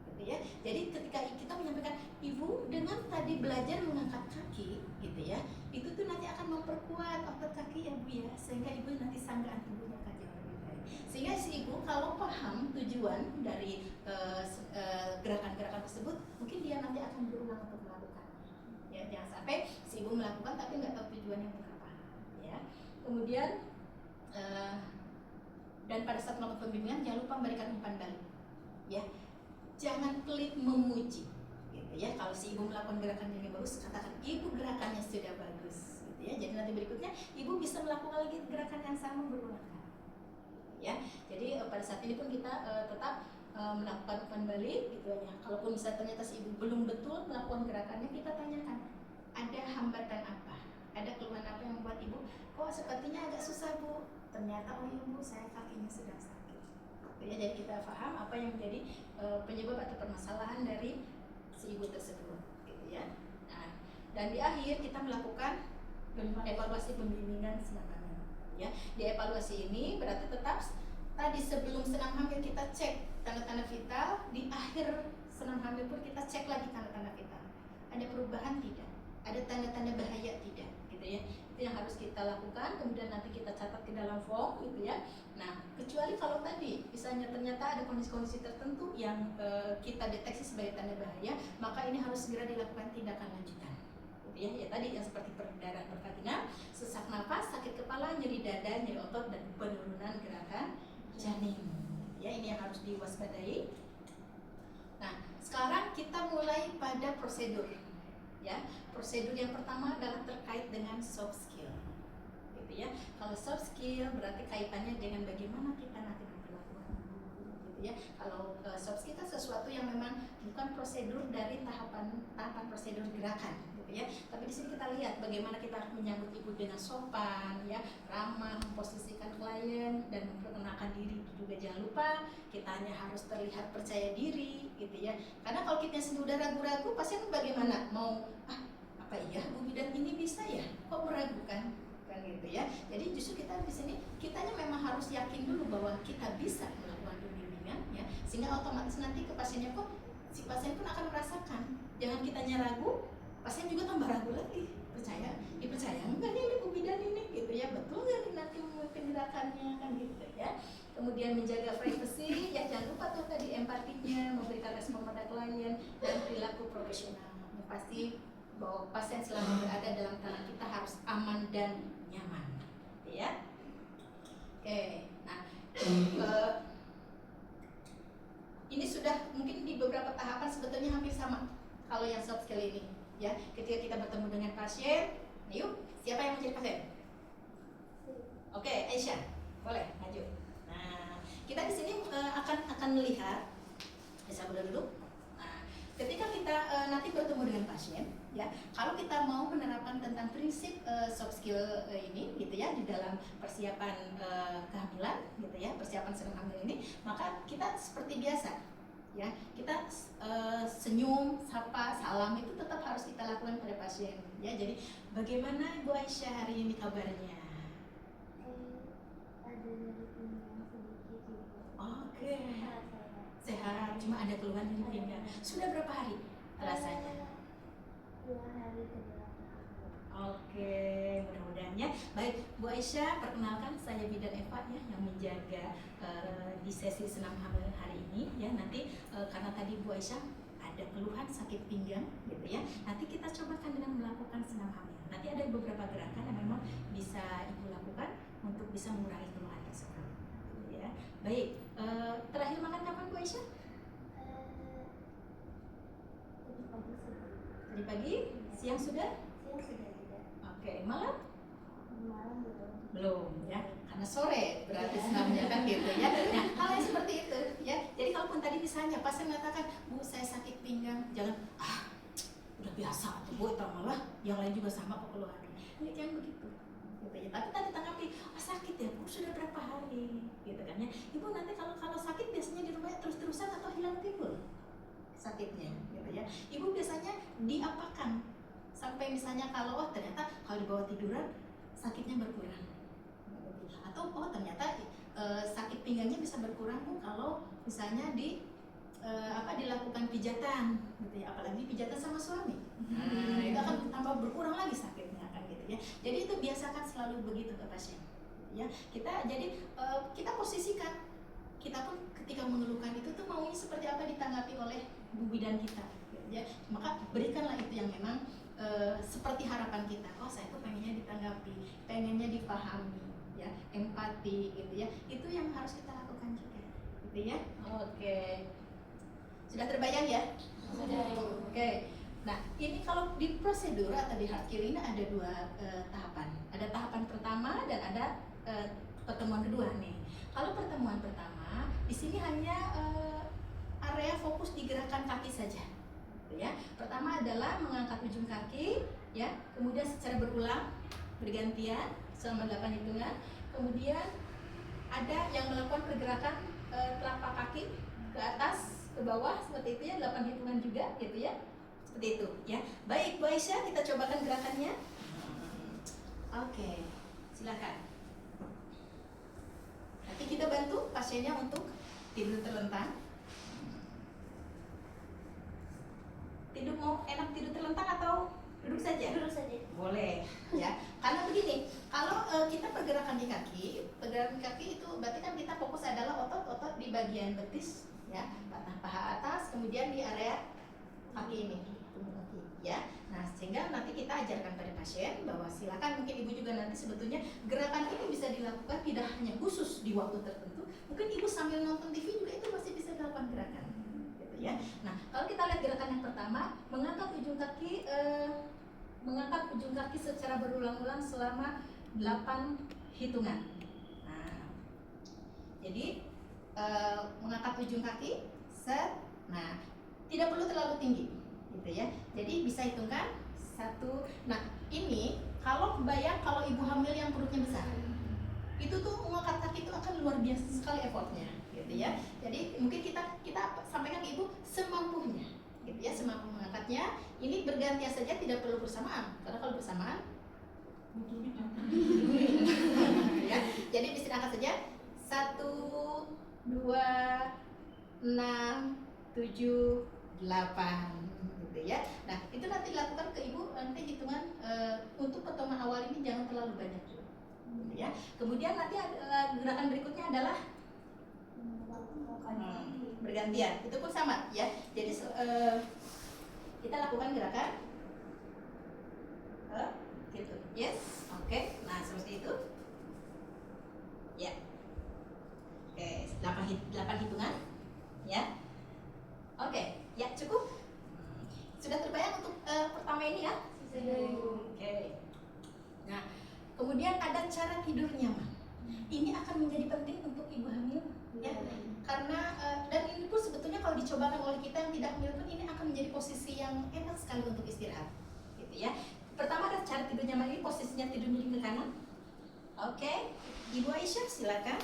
gitu ya. Jadi ketika kita menyampaikan, ibu dengan tadi belajar mengangkat kaki, gitu ya, itu tuh nanti akan memperkuat otot kaki ya bu ya, sehingga ibu nanti sanggaan tubuhnya akan jauh lebih baik. Sehingga si ibu kalau paham tujuan dari gerakan-gerakan tersebut, mungkin dia nanti akan berulang untuk melakukannya, ya. Jangan sampai si ibu melakukan tapi nggak tahu tujuannya untuk apa, ya. Kemudian dan pada saat melakukan pembimbingan jangan lupa memberikan umpan balik, ya. Jangan pelit memuji, gitu ya. Kalau si ibu melakukan gerakan yang bagus, katakan ibu gerakannya sudah bagus, gitu ya. Jadi nanti berikutnya ibu bisa melakukan lagi gerakan yang sama berulang kali, ya. Jadi pada saat ini pun kita tetap melakukan umpan balik, gitu ya. Kalaupun misalnya ternyata si ibu belum betul melakukan gerakannya, kita tanyakan ada hambatan apa, ada keluhan apa yang membuat ibu kok sepertinya agak susah bu. Ternyata oh iya bu, saya kakinya sedang sakit, gitu ya. Jadi kita paham apa yang menjadi penyebab atau permasalahan dari si ibu tersebut, gitu ya. Nah, dan di akhir kita melakukan evaluasi pembimbingan senam hamil, ya. Di evaluasi ini berarti tetap tadi sebelum senam hamil kita cek tanda-tanda vital, di akhir senam hamil pun kita cek lagi tanda-tanda vital. Ada perubahan tidak? Ada tanda-tanda bahaya tidak? Gitu ya. Itu yang harus kita lakukan, kemudian nanti kita catat ke dalam form, gitu ya. Nah, kecuali kalau tadi misalnya ternyata ada kondisi-kondisi tertentu yang kita deteksi sebagai tanda bahaya, maka ini harus segera dilakukan tindakan lanjutan, gitu ya. Ya tadi yang seperti perdarahan pervagina, sesak nafas, sakit kepala, nyeri dada, nyeri otot, dan penurunan gerakan janin, ya. Ini yang harus diwaspadai. Nah, sekarang kita mulai pada prosedur, ya. Prosedur yang pertama adalah terkait dengan soft skill, gitu ya. Kalau soft skill berarti kaitannya dengan bagaimana kita nanti memperlakukan ibu, gitu gitu ya. Kalau soft skill kan sesuatu yang memang bukan prosedur dari tahapan prosedur gerakan gitu ya. Tapi di sini kita lihat bagaimana kita harus menyambut ibu dengan sopan ya, ramah, memposisikan klien dan memperkenalkan diri juga. Jangan lupa kitanya harus terlihat percaya diri gitu ya. Karena kalau kita sendiri udah ragu-ragu, pasien bagaimana mau apa iya Bu Bidan ini bisa ya? Kok meragukan? Kan gitu ya. Jadi justru kita di sini kitanya memang harus yakin dulu bahwa kita bisa melakukan bimbingan ya, sehingga otomatis nanti ke pasiennya kok si pasien pun akan merasakan. Jangan kitanya ragu, pasien juga tambah ragu lagi. Percaya enggak nih Bu Bidan ini gitu ya, betul nggak nanti gerakannya kan gitu ya. Kemudian menjaga privasi ya, jangan lupa tuh tadi empatinya, memberikan respon pada klien dan perilaku profesional. Yang pasti bahwa pasien selama berada dalam tangan kita harus aman dan nyaman, ya. Oke, nah ini sudah mungkin di beberapa tahapan sebetulnya hampir sama kalau yang soft skill ini, ya. Ketika kita bertemu dengan pasien, yuk, siapa yang menjadi pasien? Oke, Aisyah, boleh maju. Nah, kita di sini akan melihat, bisa dulu. Ketika kita nanti bertemu dengan pasien, ya, kalau kita mau menerapkan tentang prinsip soft skill ini, gitu ya, di dalam persiapan kehamilan, gitu ya, persiapan sedang hamil ini, maka kita seperti biasa, ya, kita senyum, sapa, salam itu tetap harus kita lakukan pada pasien, ya. Jadi, bagaimana Bu Aisyah hari ini kabarnya? Ada nyeri pinggang sedikit gitu. Oke. Sehat, cuma ada keluhan nyeri pinggang. Sudah berapa hari rasanya? 2 hari ke belakang. Oke, mudah-mudahan ya. Baik, Bu Aisyah, perkenalkan saya Bidan Eva ya, yang menjaga di sesi senam hamil hari ini ya. Nanti karena tadi Bu Aisyah ada keluhan sakit pinggang gitu ya. Nanti kita cobakan dengan melakukan senam hamil. Nanti ada beberapa gerakan yang memang bisa Ibu lakukan untuk bisa mengurangi keluhan tersebut. Ya. Baik, terakhir makan kapan Bu Aisyah? Tadi pagi sudah. Tadi pagi? Siang sudah? Siang sudah tidak. Oke, malam? Malam belum. Belum ya, karena sore berarti senamnya kan gitu ya. Nah, hal yang seperti itu ya. Jadi kalaupun tadi misalnya pasien mengatakan, Bu saya sakit pinggang, jangan udah biasa tuh Bu, malah yang lain juga sama kok keluhannya. Ini jangan begitu. Gitu ya. Tapi tadi tanggapi, sakit ya Bu, sudah berapa hari gitu kan ya. Ibu nanti kalau sakit biasanya di rumah terus-terusan atau hilang timbul sakitnya gitu ya. Ibu biasanya diapakan sampai misalnya kalau ternyata kalau di bawah tiduran sakitnya berkurang, atau ternyata sakit pinggangnya bisa berkurang Bu kalau misalnya dilakukan pijatan gitu ya, apalagi pijatan sama suami. Nah, itu akan tambah berkurang lagi sakitnya kan gitu ya. Jadi itu biasakan selalu begitu ke pasien ya. Kita posisikan, kita pun ketika mengeluhkan itu tuh maunya seperti apa ditanggapi oleh Bu Bidan kita gitu ya. Maka berikanlah itu yang memang seperti harapan kita. Oh saya tuh pengennya ditanggapi, pengennya dipahami ya, empati gitu ya. Itu yang harus kita lakukan juga gitu ya. Oke, sudah terbayang ya? Sudah. Oke. Nah, ini kalau di prosedur atau di hardcore ini ada 2 tahapan. Ada tahapan pertama dan ada pertemuan kedua nih. Kalau pertemuan pertama, di sini hanya area fokus di gerakan kaki saja. Ya. Pertama adalah mengangkat ujung kaki, ya. Kemudian secara berulang, bergantian selama 8 hitungan. Kemudian ada yang melakukan pergerakan telapak kaki ke atas, ke bawah seperti itu ya, 8 hitungan juga gitu ya. Seperti itu ya. Baik Bu Aisyah, kita cobakan gerakannya. Oke, silakan. Nanti kita bantu pasiennya untuk tidur terlentang. Mau enak tidur terlentang atau duduk saja? Duduk saja. Boleh ya. Karena begini, kalau kita pergerakan di kaki itu berarti kan kita fokus adalah otot-otot di bagian betis ya, batang paha atas, kemudian di area kaki ini, tubuh kaki ya. Nah, sehingga nanti kita ajarkan pada pasien bahwa silakan, mungkin ibu juga nanti sebetulnya gerakan ini bisa dilakukan tidak hanya khusus di waktu tertentu, mungkin ibu sambil nonton TV juga itu masih bisa dilakukan gerakan gitu ya. Nah, kalau kita lihat gerakan yang pertama, mengangkat ujung kaki secara berulang-ulang selama 8 hitungan. Nah, jadi mengangkat ujung kaki, set. Nah, tidak perlu terlalu tinggi, gitu ya. Jadi bisa hitungkan 1. Nah, ini kalau bayang kalau ibu hamil yang perutnya besar, itu tuh mengangkat kaki itu akan luar biasa sekali effortnya, gitu ya. Jadi mungkin kita sampaikan ke ibu semampunya, gitu ya, semampu mengangkatnya. Ini bergantian saja, tidak perlu bersamaan, karena kalau bersamaan ya. Jadi bisa angkat saja 1, 2, 6, 7, 8, gitu ya. Nah, itu nanti dilakukan ke ibu, nanti hitungan untuk pertemuan awal ini jangan terlalu banyak, gitu ya. Kemudian nanti gerakan berikutnya adalah bergantian. Itu pun sama ya. Jadi kita lakukan gerakan gitu. Yes, oke. Nah, seperti itu. Ya. Oke, 8 hitungan. Ya. Oke, ya cukup. Sudah terbayang untuk pertama ini ya? Oke. Nah, kemudian ada cara tidur nyaman. Ini akan menjadi penting untuk ibu hamil, ya. Karena dan ini pun sebetulnya kalau dicobakan oleh kita yang tidak hamil pun ini akan menjadi posisi yang enak sekali untuk istirahat, gitu ya. Pertama ada cara tidur nyaman, ini posisinya tidur miring ke kanan. Oke, Ibu Aisyah silakan.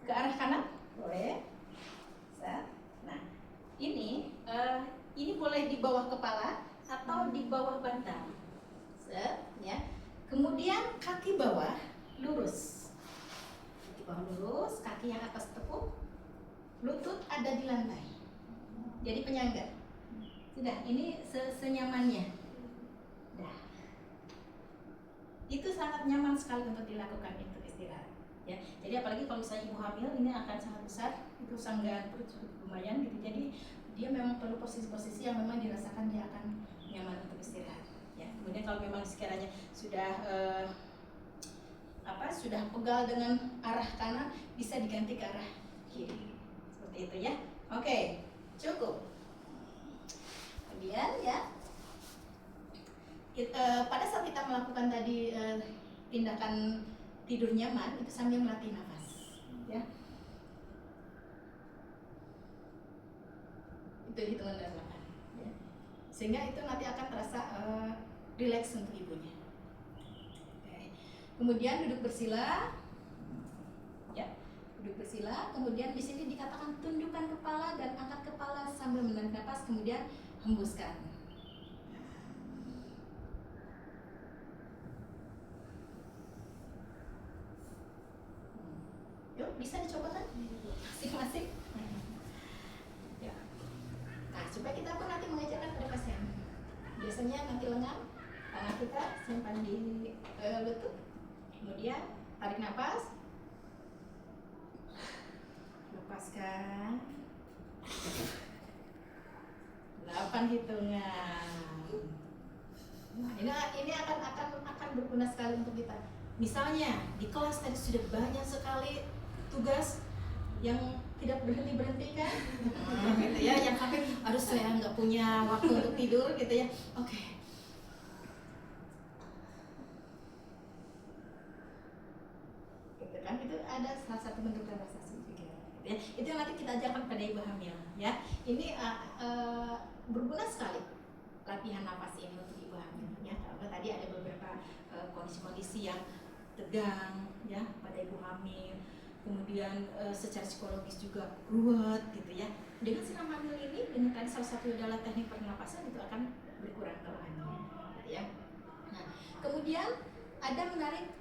Ke arah kanan, boleh. Nah, ini boleh di bawah kepala atau di bawah bantal. Ya. Kemudian kaki bawah lurus. Kaki bawah lurus, kaki yang atas tekuk, lutut ada di lantai. Jadi penyangga. Sudah, ini senyamannya. Dah. Itu sangat nyaman sekali untuk dilakukan untuk istirahat. Ya, jadi apalagi kalau misalnya ibu hamil ini akan sangat besar, itu sanggaan perut cukup lumayan gitu. Jadi dia memang perlu posisi-posisi yang memang dirasakan dia akan nyaman untuk istirahat. Ya, kemudian kalau memang sekiranya sudah sudah pegal dengan arah kanan, bisa diganti ke arah kiri. Seperti itu ya. Oke, cukup. Kemudian ya, pada saat kita melakukan tadi tindakan tidur nyaman itu sambil melatih nafas, ya. Itu hitungan dari 8, ya. Sehingga itu nanti akan terasa rileks untuk ibunya. Oke. Kemudian duduk bersila, ya. Duduk bersila. Kemudian di sini dikatakan tundukkan kepala dan angkat kepala sambil menarik nafas, kemudian hembuskan. Yuk, bisa dicoba kan? Masing-masing. Ya. Nah, supaya kita pun nanti mengajarkan pada pasien. Biasanya nanti lengan, tangan kita simpan di lutut. Kemudian tarik nafas. Lepaskan. 8 hitungan. Nah, ini akan berguna sekali untuk kita. Misalnya di kelas tadi sudah banyak sekali tugas yang tidak berhenti kan, gitu ya, yang sampai aduh saya nggak punya waktu untuk tidur gitu ya. Oke. Gitu kan, itu ada salah satu bentuk relaksasi juga. Gitu ya. Itu yang nanti kita ajarkan pada ibu hamil ya. Ini berguna sekali latihan nafas ini untuk ibu hamil ya. Karena tadi ada beberapa kondisi-kondisi yang tegang ya pada ibu hamil, kemudian secara psikologis juga ruwet gitu ya. Dengan siram hamil ini, dengan tadi salah satu adalah teknik pernapasan, itu akan berkurang kelelahannya gitu ya. Nah, kemudian ada menarik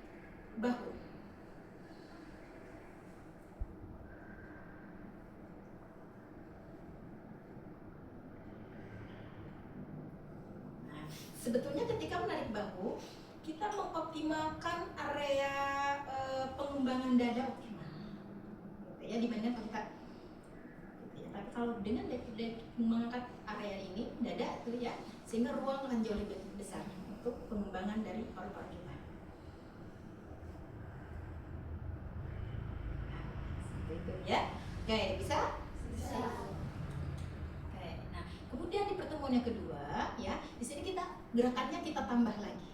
bahu. Nah, sebetulnya ketika menarik bahu kita mengoptimalkan area pengembangan dada optimal, gitu ya, dibandingkan kalau kita, gitu ya. Tapi kalau dengan mengangkat area ini dada itu ya, sehingga ruang akan jauh lebih besar untuk pengembangan dari paru-paru kita. Nah, seperti itu ya. Oke, bisa? Bisa. Oke, nah kemudian di pertemuan yang kedua ya, di sini gerakannya kita tambah lagi.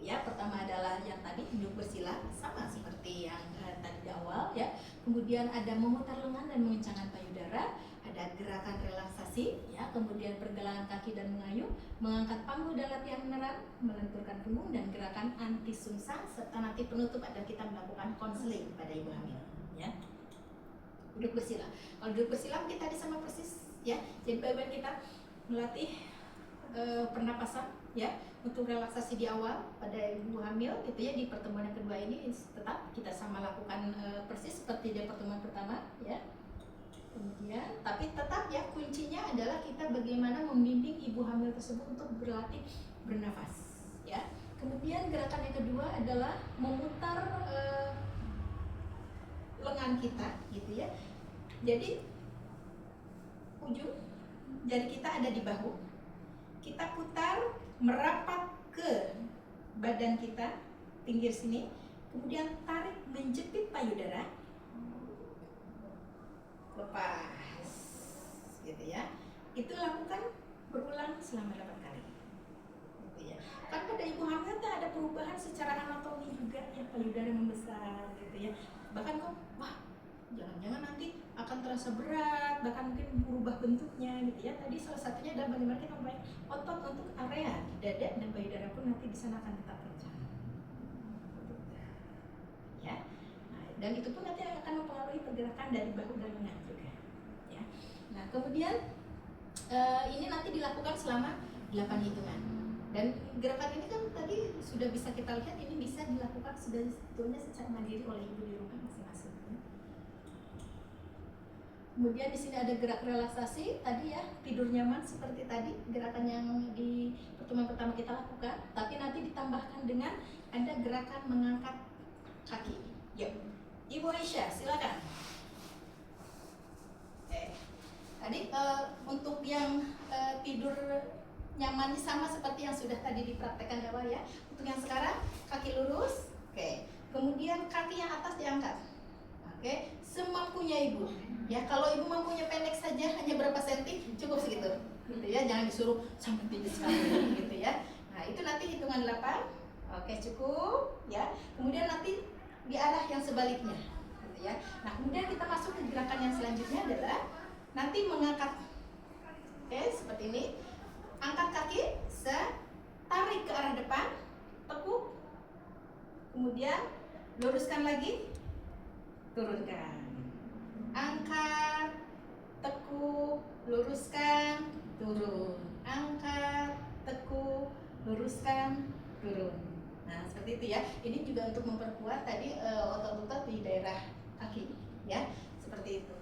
Ya, pertama adalah yang tadi duduk bersila sama seperti yang tadi di awal ya. Kemudian kemudian ada memutar lengan dan mengencangkan payudara, ada gerakan relaksasi, ya, kemudian pergelangan kaki dan mengayuh, mengangkat panggul dan latihan meneran, melenturkan punggung dan gerakan anti sungsang, serta nanti penutup ada kita melakukan konseling pada ibu hamil, ya. Duduk bersila. Kalau duduk bersila kita tadi sama persis, ya. Jadi bagian kita melatih pernapasan, ya, untuk relaksasi di awal pada ibu hamil, gitu ya. Di pertemuan yang kedua ini tetap kita sama lakukan persis seperti di pertemuan pertama, ya. Kemudian, tapi tetap ya kuncinya adalah kita bagaimana membimbing ibu hamil tersebut untuk berlatih bernafas, ya. Kemudian gerakan yang kedua adalah memutar lengan kita, gitu ya. Jadi ujung jari kita ada di bahu, kita putar merapat ke badan kita, pinggir sini, kemudian tarik menjepit payudara, lepas, gitu ya. Itu lakukan berulang selama 8 kali, gitu ya. Kan pada ibu hamil tuh ada perubahan secara anatomi juga, ya, payudara membesar, gitu ya. Bahkan kok, wah, jangan-jangan nanti akan terasa berat, bahkan mungkin berubah bentuknya, gitu ya. Tadi salah satunya adalah bagaimana kita membangun otot untuk area di dada dan payudara pun nanti di sana akan tetap kencang, ya. Nah, dan itu pun nanti akan mempengaruhi pergerakan dari bahu dan lengan juga, ya. Nah, kemudian ini nanti dilakukan selama 8 hitungan. Dan gerakan ini kan tadi sudah bisa kita lihat, ini bisa dilakukan sebetulnya secara mandiri oleh ibu di rumah masing-masing. Kemudian di sini ada gerak relaksasi tadi, ya, tidur nyaman seperti tadi gerakan yang di pertemuan pertama kita lakukan, tapi nanti ditambahkan dengan ada gerakan mengangkat kaki. Yuk, Ibu Aisyah silakan. Tadi untuk yang tidur nyaman sama seperti yang sudah tadi dipraktekkan di awal, ya. Untuk yang sekarang kaki lurus, oke. Kemudian kaki yang atas diangkat, oke. Semampunya ibu, ya. Kalau ibu mampunya pendek saja hanya berapa senti cukup segitu, gitu ya. Jangan disuruh sampai tinggi sekali, gitu ya. Nah, itu nanti hitungan 8, oke, cukup, ya. Kemudian nanti di arah yang sebaliknya, gitu ya. Nah, kemudian kita masuk ke gerakan yang selanjutnya adalah nanti mengangkat, oke, seperti ini. Angkat kaki, tarik ke arah depan, tekuk, kemudian luruskan lagi, turunkan. Angkat, tekuk, luruskan, turun. Angkat, tekuk, luruskan, turun. Nah, seperti itu, ya. Ini juga untuk memperkuat tadi otot-otot di daerah kaki, ya. Seperti itu.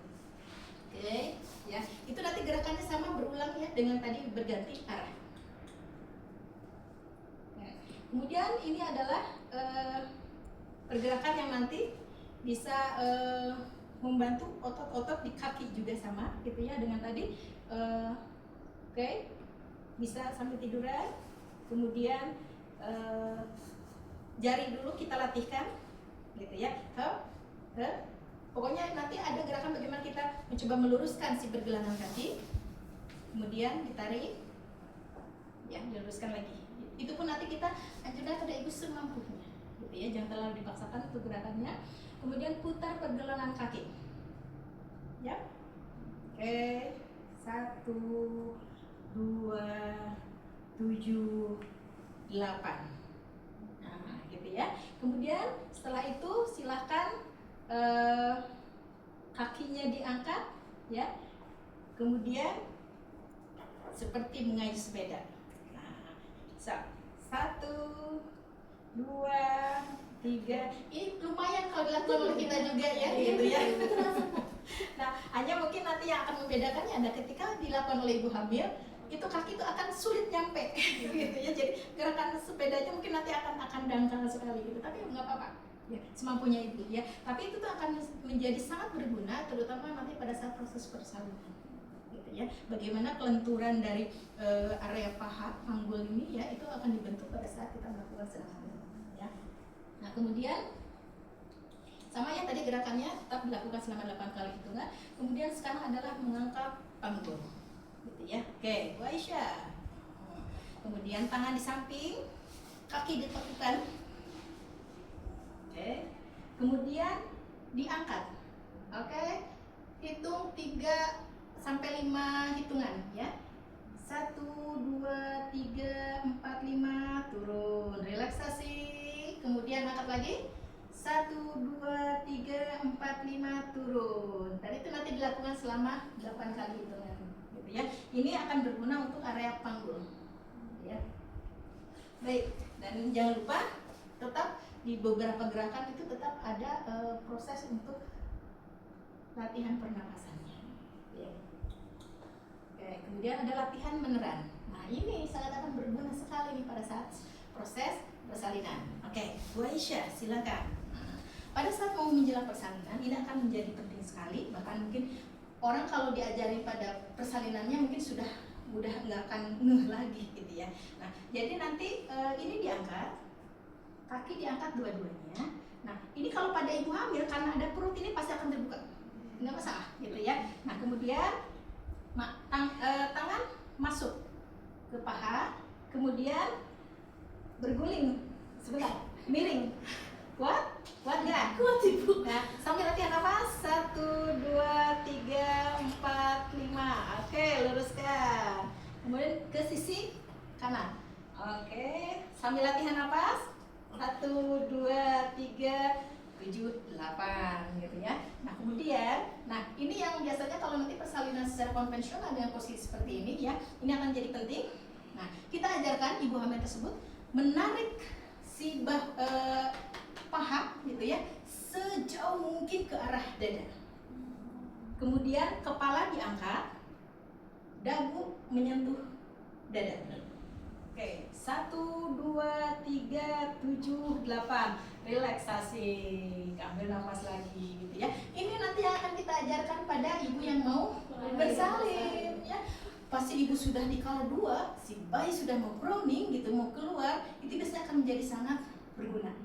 Oke, ya. Itu nanti gerakannya sama berulang, ya, dengan tadi berganti arah. Nah, kemudian ini adalah pergerakan yang nanti bisa membantu otot-otot di kaki juga sama, gitu ya, dengan tadi. Oke, bisa sambil tiduran. Kemudian jari dulu kita latihkan, gitu ya. Pokoknya nanti ada gerakan bagaimana kita mencoba meluruskan si pergelangan kaki, kemudian ditarik, ya, diluruskan lagi. Itu pun nanti kita anjurkan pada ibu semampunya, gitu ya, jangan terlalu dipaksakan untuk gerakannya. Kemudian putar pergelangan kaki, ya. Oke, 1, 2, 7, 8. Nah, gitu ya. Kemudian setelah itu silahkan kakinya diangkat, ya. Kemudian seperti mengayuh sepeda. Nah, 1, 2, 3. Ini lumayan kalau dilakukan oleh kita juga, ya, gitu ya. Nah, hanya mungkin nanti yang akan membedakannya ada ketika dilakukan oleh ibu hamil, itu kaki itu akan sulit nyampe, gitu ya. Jadi gerakan sepedanya mungkin nanti akan dangkal sekali, gitu. Tapi nggak apa-apa, ya, semampunya ibu, ya. Tapi itu tuh akan menjadi sangat berguna, terutama nanti pada saat proses persalinan, gitu ya. Bagaimana kelenturan dari area paha, panggul ini, ya, itu akan dibentuk pada saat kita melakukan sedang hamil, ya. Nah, kemudian sama, ya, tadi gerakannya tetap dilakukan selama 8 kali hitungan. Kemudian sekarang adalah mengangkat panggul, gitu ya. Oke, Bu Aisyah. Kemudian tangan di samping, kaki ditekukan. Oke. Kemudian diangkat. Oke, hitung 3 sampai 5 hitungan ya. 1, 2, 3, 4, 5, turun, relaksasi. Kemudian angkat lagi. 1, 2, 3, 4, 5, turun. Dan itu nanti dilakukan selama 8 kali hitungan, gitu ya. Ini akan berguna untuk area panggul, ya. Baik, dan jangan lupa tetap di beberapa gerakan itu tetap ada proses untuk latihan pernapasannya, ya. Oke, kemudian ada latihan meneran. Nah, ini sangat akan berguna sekali nih pada saat proses persalinan. Oke, Bu Aisyah, silakan. Nah, pada saat mau menjelang persalinan, ini akan menjadi penting sekali. Bahkan mungkin orang kalau diajari pada persalinannya mungkin sudah nggak akan ngeh lagi, gitu ya. Nah, jadi nanti ini diangkat, kaki diangkat dua-duanya. Nah, ini kalau pada ibu hamil karena ada perut ini pasti akan terbuka, nggak masalah, gitu ya. Nah, kemudian tangan masuk ke paha, kemudian berguling sebentar, miring, kuat nggak? Kuat ibu. Nah, sambil latihan nafas, 1, 2, 3, 4, 5. Oke, luruskan. Kemudian ke sisi kanan. Oke, sambil latihan nafas, 1, 2, 3, 7, 8, gitu ya. Nah, kemudian, ini yang biasanya kalau nanti persalinan secara konvensional dengan posisi seperti ini ya, ini akan jadi penting. Nah, kita ajarkan ibu hamil tersebut menarik si paha, gitu ya, sejauh mungkin ke arah dada. Kemudian kepala diangkat, dagu menyentuh dada. Oke, 1, 2, 3, 7, 8. Relaksasi, ambil nafas lagi, gitu ya. Ini nanti yang akan kita ajarkan pada ibu yang mau bersalin, ya. Pasti ibu sudah di kala 2, si bayi sudah mau crowning, gitu, mau keluar, itu biasanya akan menjadi sangat berguna,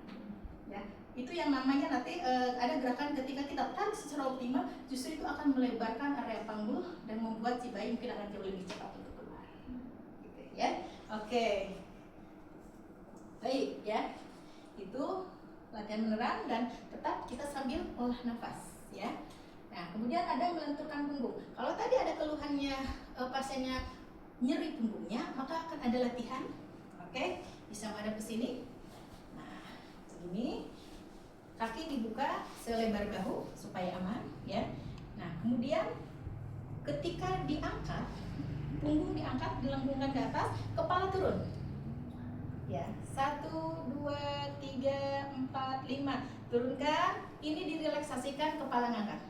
ya. Itu yang namanya nanti ada gerakan ketika kita tarik secara optimal, justru itu akan melebarkan area panggul dan membuat si bayi mungkin akan jauh lebih cepat untuk keluar, gitu ya. Oke, baik ya, itu latihan meneran dan tetap kita sambil olah nafas, ya. Nah, kemudian ada melenturkan punggung. Kalau tadi ada keluhannya pasiennya nyeri punggungnya, maka akan ada latihan. Oke, bisa menghadap ke sini. Nah, begini, kaki dibuka selebar bahu supaya aman, ya. Nah, kemudian ketika diangkat, punggung diangkat, dilengkungkan ke atas, kepala turun. Ya, 1, 2, 3, 4, 5. Turunkan, ini direlaksasikan, kepala ngangkat.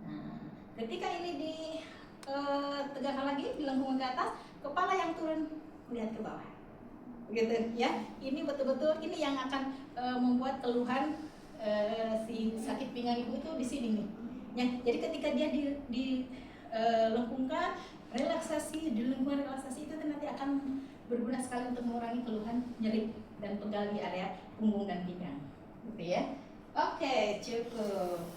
Nah, ketika ini ditegakkan lagi, dilengkungkan ke atas, kepala yang turun lihat ke bawah. Begitu ya. Ini betul-betul ini yang akan membuat keluhan si sakit pinggang ibu itu di sini nih. Ya, jadi ketika dia dilengkungkan, relaksasi, dilengkungkan relaksasi itu nanti akan berguna sekali untuk mengurangi keluhan nyeri dan pegal di area punggung dan pinggang, gitu ya. Oke, cukup.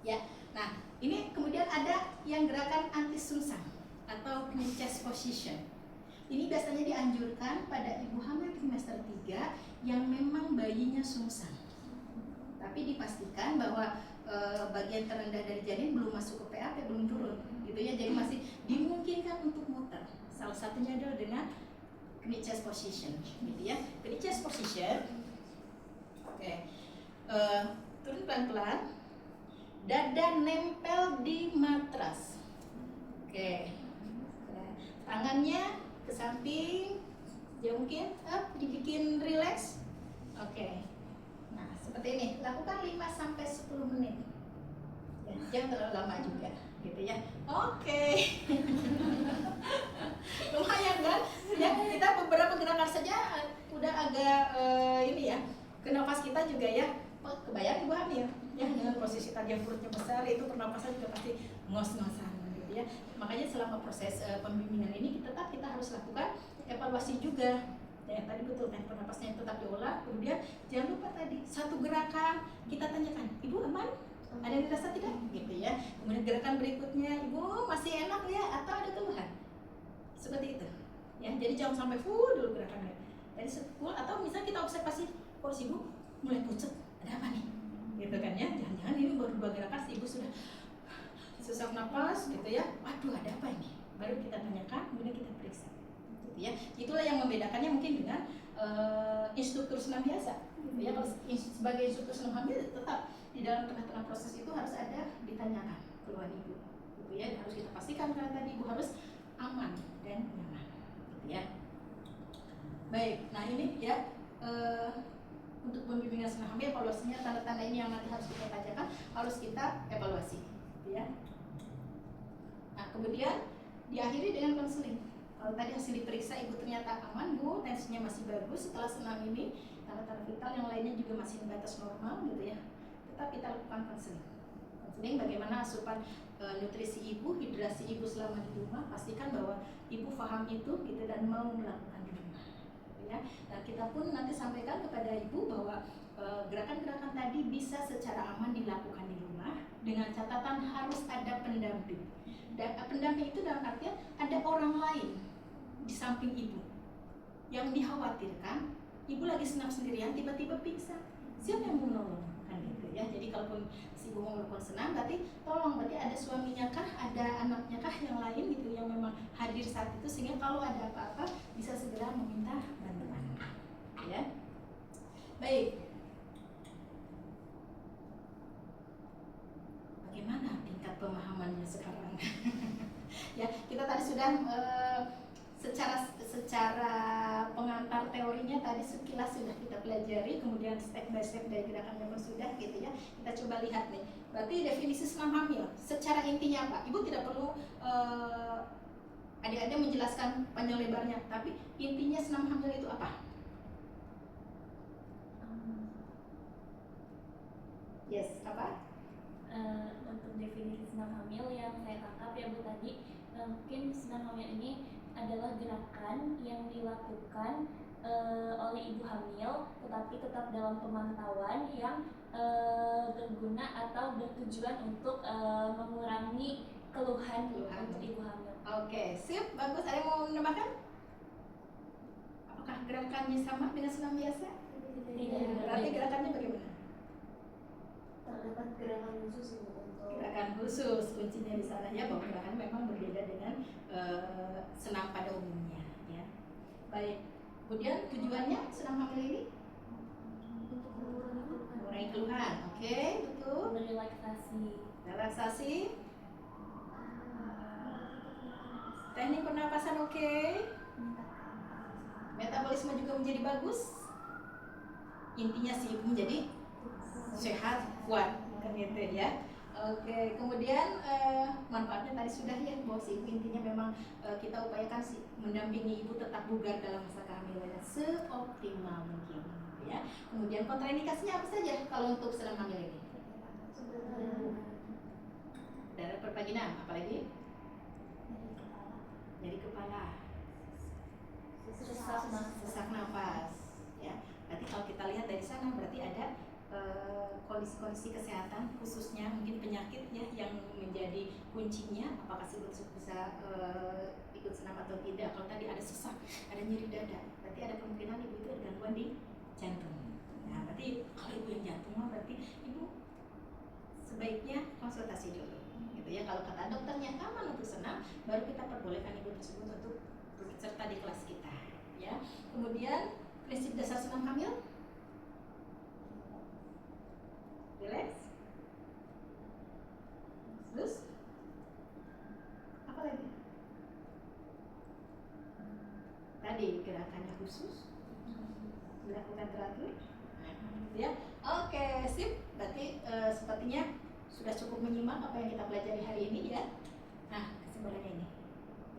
Ya, nah ini kemudian ada yang gerakan anti sungsang atau knee chest position. Ini biasanya dianjurkan pada ibu hamil trimester 3 yang memang bayinya sungsang. Tapi dipastikan bahwa bagian terendah dari janin belum masuk ke PAP, belum turun, gitu ya. Jadi masih dimungkinkan untuk muter. Salah satunya adalah dengan knee chest position, gitu ya. Knee chest position. Oke. Turun pelan-pelan. Dada nempel di matras. Oke. Tangannya ke samping, jauh mungkin, dibikin relax. Oke. Nah, seperti ini. Lakukan 5-10 menit. Ya, jangan terlalu lama juga, gitu ya. Oke. Lumayan kan? Ya, kita beberapa gerakan saja udah agak ini ya. Ke nafas kita juga ya. Kebayang ibu hamil ya, dengan posisi tadi yang perutnya besar, itu pernapasan juga pasti ngos-ngosan, gitu ya. Makanya selama proses pembimbingan ini kita harus lakukan evaluasi juga. Ya, tadi betul kan, pernapasnya tetap diolah. Kemudian jangan lupa tadi satu gerakan kita tanyakan, ibu aman? Ada yang dirasa tidak? Gitu ya. Kemudian gerakan berikutnya, ibu masih enak ya atau ada keluhan? Seperti itu. Ya, jadi jangan sampai full dulu gerakannya. Jadi full, atau misalnya kita observasi, kok ibu mulai pucet, ada apa nih? gitu kan ya. Jangan-jangan ini baru gerakan si ibu sudah sesak napas gitu ya, waduh ada apa ini, baru kita tanyakan, kemudian kita periksa gitu ya. Itulah yang membedakannya mungkin dengan instruktur senam biasa gitu ya. Kalau sebagai instruktur senam hamil tetap di dalam tengah-tengah proses itu harus ada ditanyakan keluhan ibu gitu ya, dan harus kita pastikan karena tadi ibu harus aman dan nyaman gitu ya. Baik, nah ini ya untuk pembimbingan senam hamil, evaluasinya tanda-tanda ini yang nanti harus kita tanyakan, harus kita evaluasi gitu ya. Nah kemudian diakhiri dengan konseling. Kalau tadi hasil diperiksa ibu ternyata aman bu, tensinya masih bagus, setelah senam ini tanda-tanda vital yang lainnya juga masih di batas normal gitu ya, tetap kita lakukan konseling. Konseling bagaimana asupan nutrisi ibu, hidrasi ibu selama di rumah, pastikan bahwa ibu paham itu gitu dan mau melakukan di rumah gitu ya. Dan kita pun nanti sampaikan kepada ibu bahwa gerakan-gerakan tadi bisa secara aman dilakukan di rumah dengan catatan harus ada pendamping. Dan pendamping itu dalam artian ada orang lain di samping ibu yang dikhawatirkan ibu lagi senam sendirian tiba-tiba pingsan, siapa yang mau menolong kan gitu ya. Jadi kalaupun si ibu mau melakukan senam berarti tolong, berarti ada suaminya kah, ada anaknya kah yang lain gitu yang memang hadir saat itu, sehingga kalau ada apa-apa bisa segera meminta bantuan ya. Baik, bagaimana tingkat pemahamannya sekarang? Ya, kita tadi sudah secara pengantar teorinya tadi sekilas sudah kita pelajari, kemudian step by step dari gerakannya pun sudah gitu ya. Kita coba lihat nih. Berarti definisi senam hamil secara intinya apa? Ibu tidak perlu adik-adik menjelaskan panjang lebarnya, tapi intinya senam hamil itu apa? Yes, apa? Untuk definisi senam hamil yang saya tangkap ya Bu tadi, mungkin senam hamil ini adalah gerakan yang dilakukan oleh ibu hamil, tetapi tetap dalam pemantauan yang berguna atau bertujuan untuk mengurangi keluhan untuk ibu hamil. Oke, sip, bagus. Ada yang mau menambahkan? Apakah gerakannya sama dengan senam biasa? Tidak. Berarti gerakannya bagaimana? Terdapat gerakan khusus untuk Gerakan khusus, kuncinya di sana ya, bahwa gerakan memang berbeda dengan senam pada umumnya ya. Baik, kemudian tujuannya senam hamil ini untuk mengurangi keluhan. Oke, betul. merelaksasi. Relaksasi, teknik pernapasan oke. Metabolisme juga menjadi bagus. Intinya si ibu menjadi sehat, kuat kan gitu ya. Oke, kemudian manfaatnya tadi sudah ya, bahwa si ibu intinya memang kita upayakan si mendampingi ibu tetap bugar dalam masa kehamilan seoptimal mungkin ya. Kemudian kontraindikasinya apa saja kalau untuk senam hamil ini? Darah perpaginan, apalagi? Dari kepala, sesak nafas ya. Berarti kalau kita lihat dari sana berarti ada kondisi-kondisi kesehatan khususnya mungkin penyakit ya yang menjadi kuncinya, apakah si ibu bisa ikut senam atau tidak. Kalau tadi ada sesak, ada nyeri dada, berarti ada kemungkinan ibu itu ada gangguan di jantung. Nah berarti kalau ibu yang jantung berarti ibu sebaiknya konsultasi dulu gitu ya. Kalau kata dokternya aman untuk senam, baru kita perbolehkan ibu tersebut untuk turut serta di kelas kita ya. Kemudian prinsip dasar senam hamil, relax, terus apa lagi? Tadi gerakannya khusus, dilakukan teratur ya. Oke, sip. Berarti sepertinya sudah cukup menyimak apa yang kita pelajari hari ini ya. Nah, kesimpulannya ini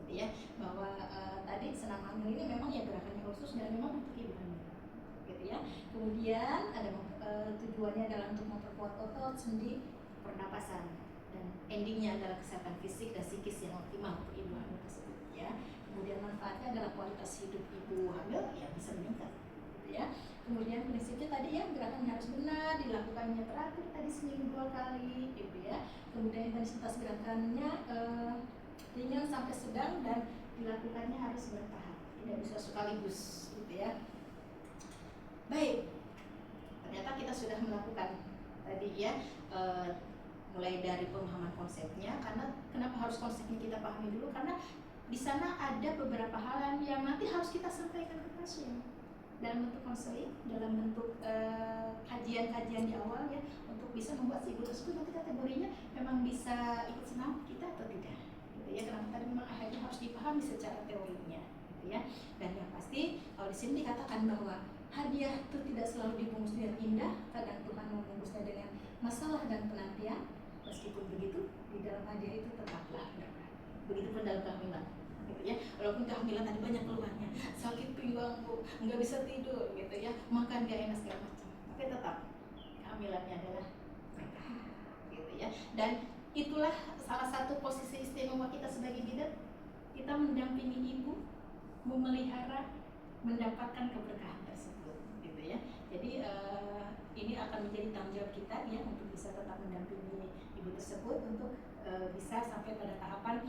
gitu ya, bahwa tadi senam hamil ini memang ya gerakannya khusus dan memang untuk ibu hamil gitu ya. Kemudian ada tujuannya adalah untuk memperkuat otot, sendi, pernapasan, dan endingnya adalah kesehatan fisik dan psikis yang optimal untuk ibu hamil tersebut ya. Kemudian manfaatnya adalah kualitas hidup ibu hamil ya bisa meningkat gitu ya. Kemudian prinsipnya tadi ya, gerakan harus benar, dilakukannya teratur tadi seminggu 2 kali gitu ya. Kemudian intensitas gerakannya ringan sampai sedang dan dilakukannya harus bertahap, tidak bisa sekaligus gitu ya. Baik, ternyata kita sudah melakukan tadi ya, mulai dari pemahaman konsepnya, karena kenapa harus konsepnya kita pahami dulu, karena di sana ada beberapa hal yang nanti harus kita sampaikan ke pasien dalam bentuk konseling, dalam bentuk kajian-kajian di awal ya, untuk bisa membuat si ibu tersebut nanti kategorinya memang bisa ikut senam kita atau tidak, gitu ya. Kenapa tadi memang akhirnya harus dipahami secara teorinya, gitu ya. Dan yang pasti kalau di sini dikatakan bahwa hadiah itu tidak selalu dibungkus dengan indah, kadang Tuhan membungkusnya dengan masalah dan penantian. Meskipun begitu, di dalam hadiah itu tetaplah berkat. Begitupun dalam kehamilan, gitu ya. Walaupun kehamilan tadi banyak keluhannya, sakit pinggang bu, nggak bisa tidur, gitu ya, makan gak enak segala macam, tapi tetap kehamilannya adalah berkah, gitu ya. Dan itulah salah satu posisi istimewa kita sebagai bidan, kita mendampingi ibu memelihara, mendapatkan keberkahan tersebut, gitu ya. Jadi ini akan menjadi tanggung jawab kita ya, untuk bisa tetap mendampingi ibu tersebut untuk bisa sampai pada tahapan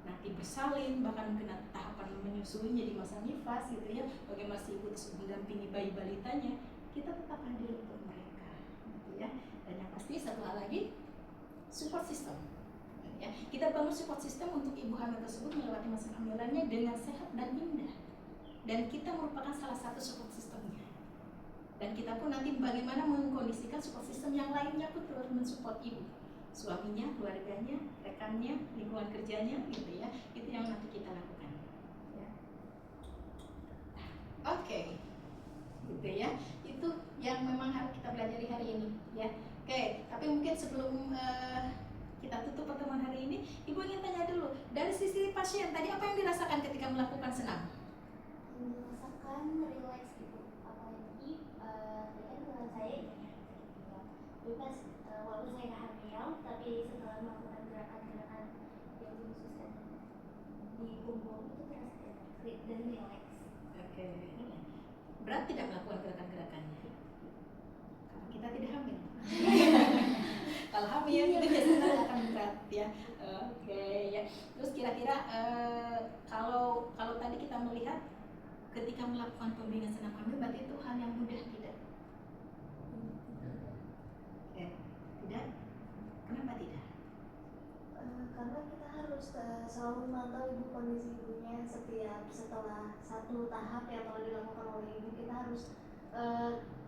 nanti bersalin, bahkan mungkin tahapan menyusui jadi masa nifas, gitu ya. Bagaimana si ibu tersebut mendampingi bayi balitanya, kita tetap hadir untuk mereka, gitu ya. Dan yang pasti satu hal lagi, support system. Ya, kita bangun support system untuk ibu hamil tersebut melewati masa kehamilannya dengan sehat dan indah. Dan kita merupakan salah satu support systemnya. Dan kita pun nanti bagaimana mengkondisikan support system yang lainnya pun terus mensupport ibu, suaminya, keluarganya, rekannya, lingkungan kerjanya, gitu ya. Itu yang nanti kita lakukan. Ya. Oke. Gitu ya. Itu yang memang harus kita pelajari hari ini, ya. Oke, tapi mungkin sebelum kita tutup pertemuan hari ini, Ibu ingin tanya dulu, dari sisi pasien tadi apa yang dirasakan ketika melakukan senam? Merasakan relax gitu, apalagi tadi kan dengan saya bebas, walaupun saya nggak hamil, tapi setelah melakukan gerakan-gerakan yang dikhususkan di punggung itu terasa enak dan relax. Oke. Berat tidak melakukan gerakan-gerakannya? Karena kita tidak hamil. Kalau hamil itu biasanya akan berat ya. Oke ya. Terus kira-kira kalau tadi kita melihat ketika melakukan pembimbingan senam hamil, berarti itu hal yang mudah tidak? Tidak. Kenapa tidak? Karena kita harus selalu memantau ibu, kondisi ibunya setelah satu tahap yang telah dilakukan oleh ibu, kita harus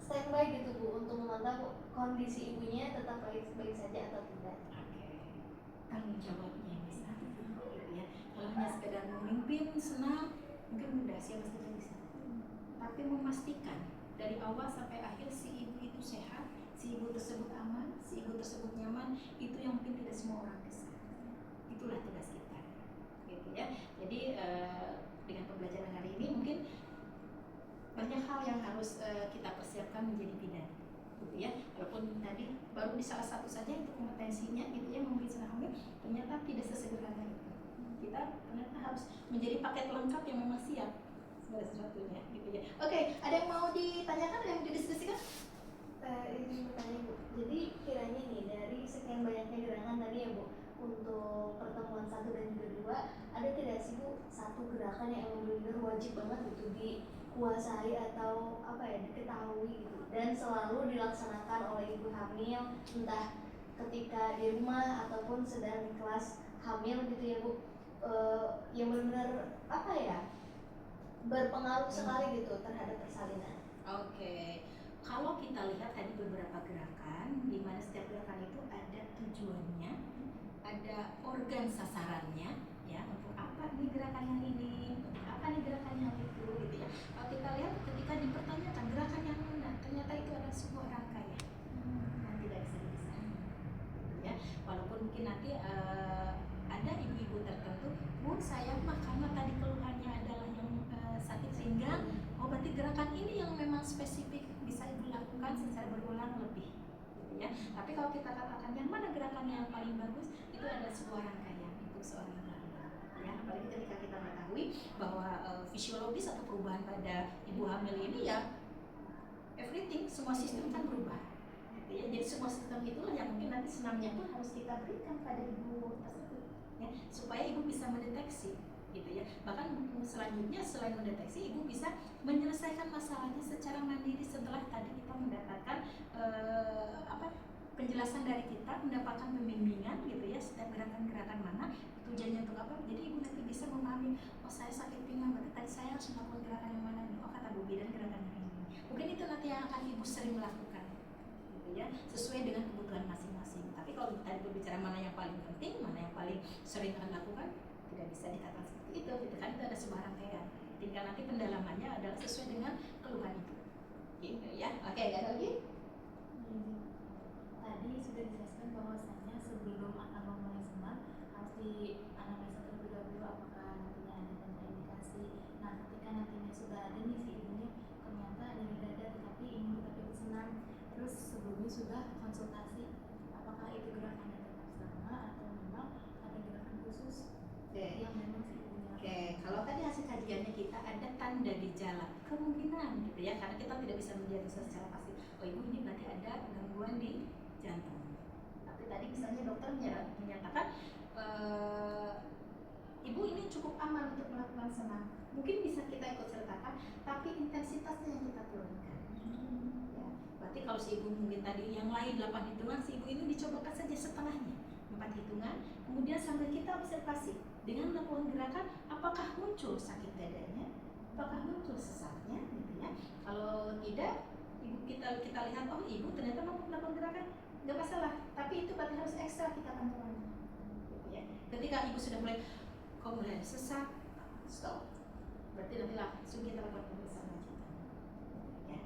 standby gitu Bu, untuk memantau kondisi ibunya tetap baik-baik saja atau tidak. Oke. Tanggung jawabnya yang besar, gitu ya. Kalau hanya sekedar memimpin senam mungkin mudah, siapa saja bisa. Tapi memastikan dari awal sampai akhir si ibu itu sehat, si ibu tersebut aman, si ibu tersebut nyaman, itu yang mungkin tidak semua orang bisa. Itulah tugas kita, gitu ya. Jadi dengan pembelajaran hari ini mungkin banyak hal yang harus kita persiapkan menjadi bidan, gitu ya. Walaupun tadi baru di salah satu saja itu kompetensinya, gitu ya, memimpin senam hamil, ternyata tidak sesederhana itu. Kita ternyata harus menjadi paket lengkap yang memang siap segala sesuatunya, gitu ya. Oke, ada yang mau ditanyakan, ada yang didiskusikan? Ini bertanya Bu, jadi kiranya nih dari sekian banyaknya gerakan tadi ya Bu, untuk pertemuan 1 dan juga 2, ada tidak sih Bu satu gerakan yang benar-benar wajib banget gitu dikuasai atau apa ya, diketahui gitu, dan selalu dilaksanakan oleh ibu hamil, entah ketika di rumah ataupun sedang di kelas hamil gitu ya Bu, yang benar-benar apa ya, berpengaruh sekali gitu terhadap persalinan. Oke. Kalau kita lihat tadi beberapa gerakan, di mana setiap gerakan itu ada tujuannya, ada organ sasarannya, ya, untuk apa nih gerakan yang ini, untuk apa nih gerakan yang itu, gitu ya. Kalau kita lihat ketika dipertanyakan gerakan yang mana, ternyata itu ada sebuah rangkaian, dan tidak bisa dipisahkan, gitu ya. Walaupun mungkin nanti ada ibu-ibu tertentu, Bu, saya mah karena tadi keluhannya adalah yang sakit pinggang, oh berarti gerakan ini yang memang spesifik bisa ibu lakukan secara berulang lebih, gitu ya. Tapi kalau kita katakan yang mana gerakan yang paling bagus, itu ada sebuah rangkaian untuk seorang ibu hamil, ya. Apalagi ketika kita mengetahui bahwa fisiologis atau perubahan pada ibu hamil ini ya everything, semua sistem kan berubah, gitu ya. Jadi semua sistem itulah yang mungkin nanti senamnya pun harus kita berikan pada ibu tersebut, ya, supaya ibu bisa mendeteksi, gitu ya. Bahkan selanjutnya selain mendeteksi, ibu bisa menyelesaikan masalahnya secara mandiri setelah tadi kita mendapatkan penjelasan dari kita, mendapatkan pembimbingan gitu ya, setiap gerakan-gerakan mana tujuannya untuk apa. Jadi ibu nanti bisa memahami, oh saya sakit pinggang, berarti tadi saya harus melakukan gerakan yang mana nih, oh kata Bu Bidan gerakan yang ini. Mungkin itu nanti yang akan ibu sering melakukan gitu ya, sesuai dengan kebutuhan masing-masing. Tapi kalau tadi berbicara mana yang paling penting, mana yang paling sering akan lakukan, tidak bisa dikatakan seperti itu gitu kan, itu ada sebuah rangkaian. Tinggal nanti pendalamannya adalah sesuai dengan keluhan itu gitu ya. Oke, ada lagi? Tadi sudah dijelaskan bahwasanya sebelum akan memulai senam harus dianalisa terlebih dahulu apakah nantinya ada kontraindikasi. Nah, ketika nantinya sudah ada nih si ibunya ternyata nyeri dada tetapi ingin tetap ikut senam, terus sebelumnya sudah konsultasi, apakah itu gerakannya tetap sama atau memang ada gerakan khusus yang memang si ibunya. Oke, kalau tadi hasil kajiannya kita ada tanda gejala kemungkinan gitu ya, karena kita tidak bisa mendiagnosa secara pasti. Oh ibu ini berarti ada gangguan di jantung. Tapi tadi misalnya dokter menyatakan ibu ini cukup aman untuk melakukan senam. Mungkin bisa kita ikut sertakan, tapi intensitasnya yang kita turunkan. Ya, berarti kalau si ibu mungkin tadi yang lain 8 hitungan, si ibu ini dicobakan saja setengahnya, 4 hitungan. Kemudian sambil kita observasi dengan melakukan gerakan, apakah muncul sakit dadanya, apakah muncul sesaknya, gitu ya. Kalau tidak, ibu kita lihat, oh ibu ternyata mampu melakukan gerakan, nggak masalah. Tapi itu berarti harus ekstra kita pantauan. Gitu ya. Ketika ibu sudah mulai, kok mulai ada sesak, stop. Berarti nanti langsung kita lakukan pemeriksaan lanjutan. Ya,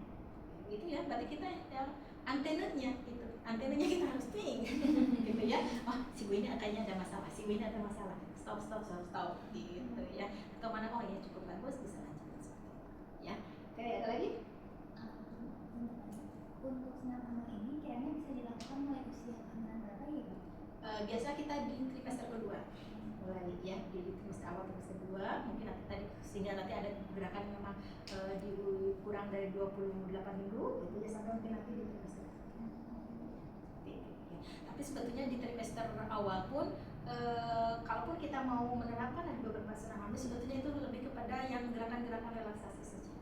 itu ya. Berarti kita ya, antenanya itu, antenanya kita harus ting, gitu ya. Oh si ibu ini angkanya ada masalah, si ibu ini ada masalah. Stop, gitu ya. Atau mana, oh ya cukup bagus, bisa lanjut seperti itu. Ya, oke, ada lagi? Untuk senam hamil ini kiranya bisa dilakukan mulai usia kehamilan berapa ya Bu? Biasa kita di trimester kedua mulai ya, di trimester awal trimester kedua mungkin nanti tadi sehingga nanti ada gerakan memang kurang dari 28 minggu gitu ya, sampai mungkin nanti di trimester ya. Tapi sebetulnya di trimester awal pun kalaupun kita mau menerapkan ada beberapa senam hamil, sebetulnya itu lebih kepada yang gerakan-gerakan relaksasi saja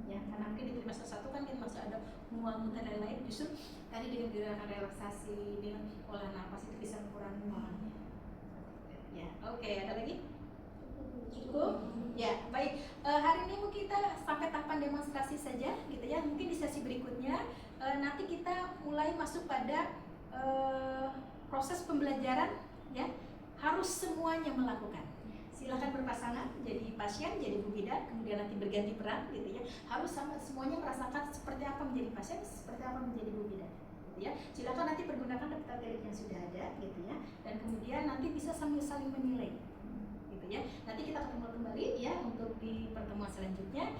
ya, karena mungkin di trimester 1 kan kita masih ada mual-mual dan lain-lain. Justru tadi dengan gerakan relaksasi, dengan olah nafas itu bisa mengurangi mualnya ya. Oke, ada lagi? Cukup? Ya, baik. Hari ini mungkin kita sampai tahapan demonstrasi saja gitu ya. Mungkin di sesi berikutnya nanti kita mulai masuk pada proses pembelajaran ya. Harus semuanya melakukan. Silakan berpasangan jadi pasien, jadi Bu Bidan, kemudian nanti berganti peran gitu ya. Harus sama semuanya merasakan seperti apa menjadi pasien, seperti apa menjadi Bu Bidan gitu ya. Silakan nanti pergunakan daftar telik yang sudah ada gitu ya. Dan kemudian nanti bisa sambil saling menilai gitu ya. Nanti kita ketemu kembali ya untuk di pertemuan selanjutnya.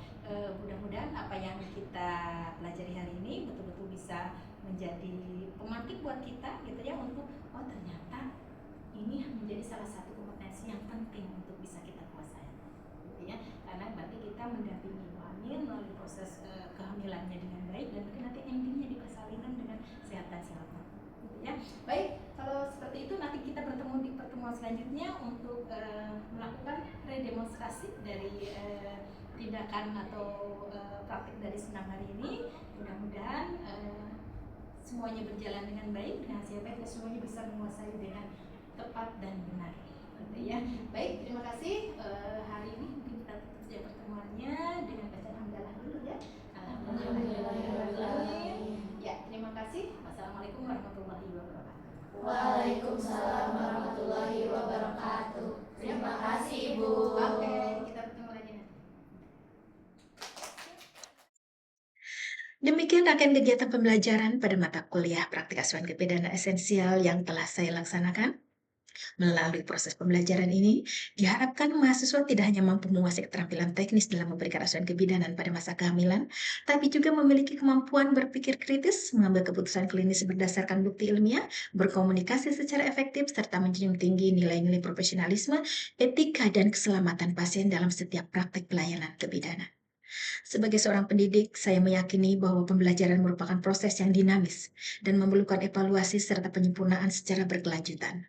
Mudah-mudahan apa yang kita pelajari hari ini betul-betul bisa menjadi pemantik buat kita gitu ya, untuk oh ternyata ini menjadi salah satu kompetensi yang penting untuk bisa kita kuasai gitu ya. Karena berarti kita mendampingi ibu hamil melalui proses kehamilannya dengan baik, dan mungkin nanti endingnya di persalinan dengan sehat dan selamat gitu ya. Baik, kalau seperti itu nanti kita bertemu di pertemuan selanjutnya untuk melakukan redemonstrasi dari tindakan atau praktik dari senam hari ini. Mudah-mudahan semuanya berjalan dengan baik, dengan hasil baik, dan semuanya bisa menguasai dengan tepat dan benar gitu ya. Baik, terima kasih. Hari ini mungkin kita tutup saja pertemuannya dengan bacaan hamdalah dulu ya. Alhamdulillah. Ya, terima kasih. Wassalamualaikum warahmatullahi wabarakatuh. Waalaikumsalam warahmatullahi wabarakatuh. Terima kasih Ibu. Oke, kita bertemu lagi nanti. Demikian rangkaian kegiatan pembelajaran pada mata kuliah praktik asuhan kebidanan esensial yang telah saya laksanakan. Melalui proses pembelajaran ini, diharapkan mahasiswa tidak hanya mampu menguasai keterampilan teknis dalam memberikan asuhan kebidanan pada masa kehamilan, tapi juga memiliki kemampuan berpikir kritis, mengambil keputusan klinis berdasarkan bukti ilmiah, berkomunikasi secara efektif, serta menjunjung tinggi nilai-nilai profesionalisme, etika, dan keselamatan pasien dalam setiap praktik pelayanan kebidanan. Sebagai seorang pendidik, saya meyakini bahwa pembelajaran merupakan proses yang dinamis dan memerlukan evaluasi serta penyempurnaan secara berkelanjutan.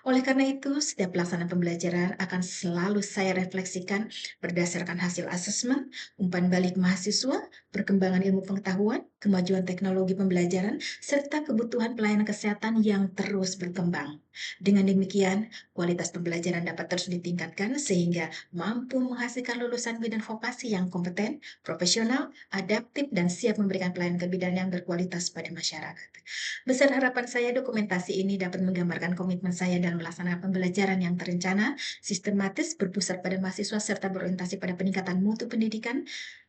Oleh karena itu, setiap pelaksanaan pembelajaran akan selalu saya refleksikan berdasarkan hasil asesmen, umpan balik mahasiswa, perkembangan ilmu pengetahuan, kemajuan teknologi pembelajaran, serta kebutuhan pelayanan kesehatan yang terus berkembang. Dengan demikian, kualitas pembelajaran dapat terus ditingkatkan sehingga mampu menghasilkan lulusan bidang vokasi yang kompeten, profesional, adaptif, dan siap memberikan pelayanan kebidanan yang berkualitas pada masyarakat. Besar harapan saya dokumentasi ini dapat menggambarkan komitmen saya dalam melaksanakan pembelajaran yang terencana, sistematis, berpusat pada mahasiswa, serta berorientasi pada peningkatan mutu pendidikan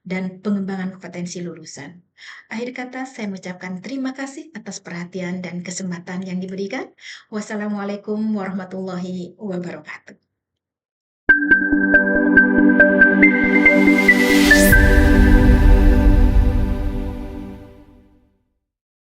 dan pengembangan kompetensi lulusan. Akhir kata, saya mengucapkan terima kasih atas perhatian dan kesempatan yang diberikan. Wassalamualaikum warahmatullahi wabarakatuh.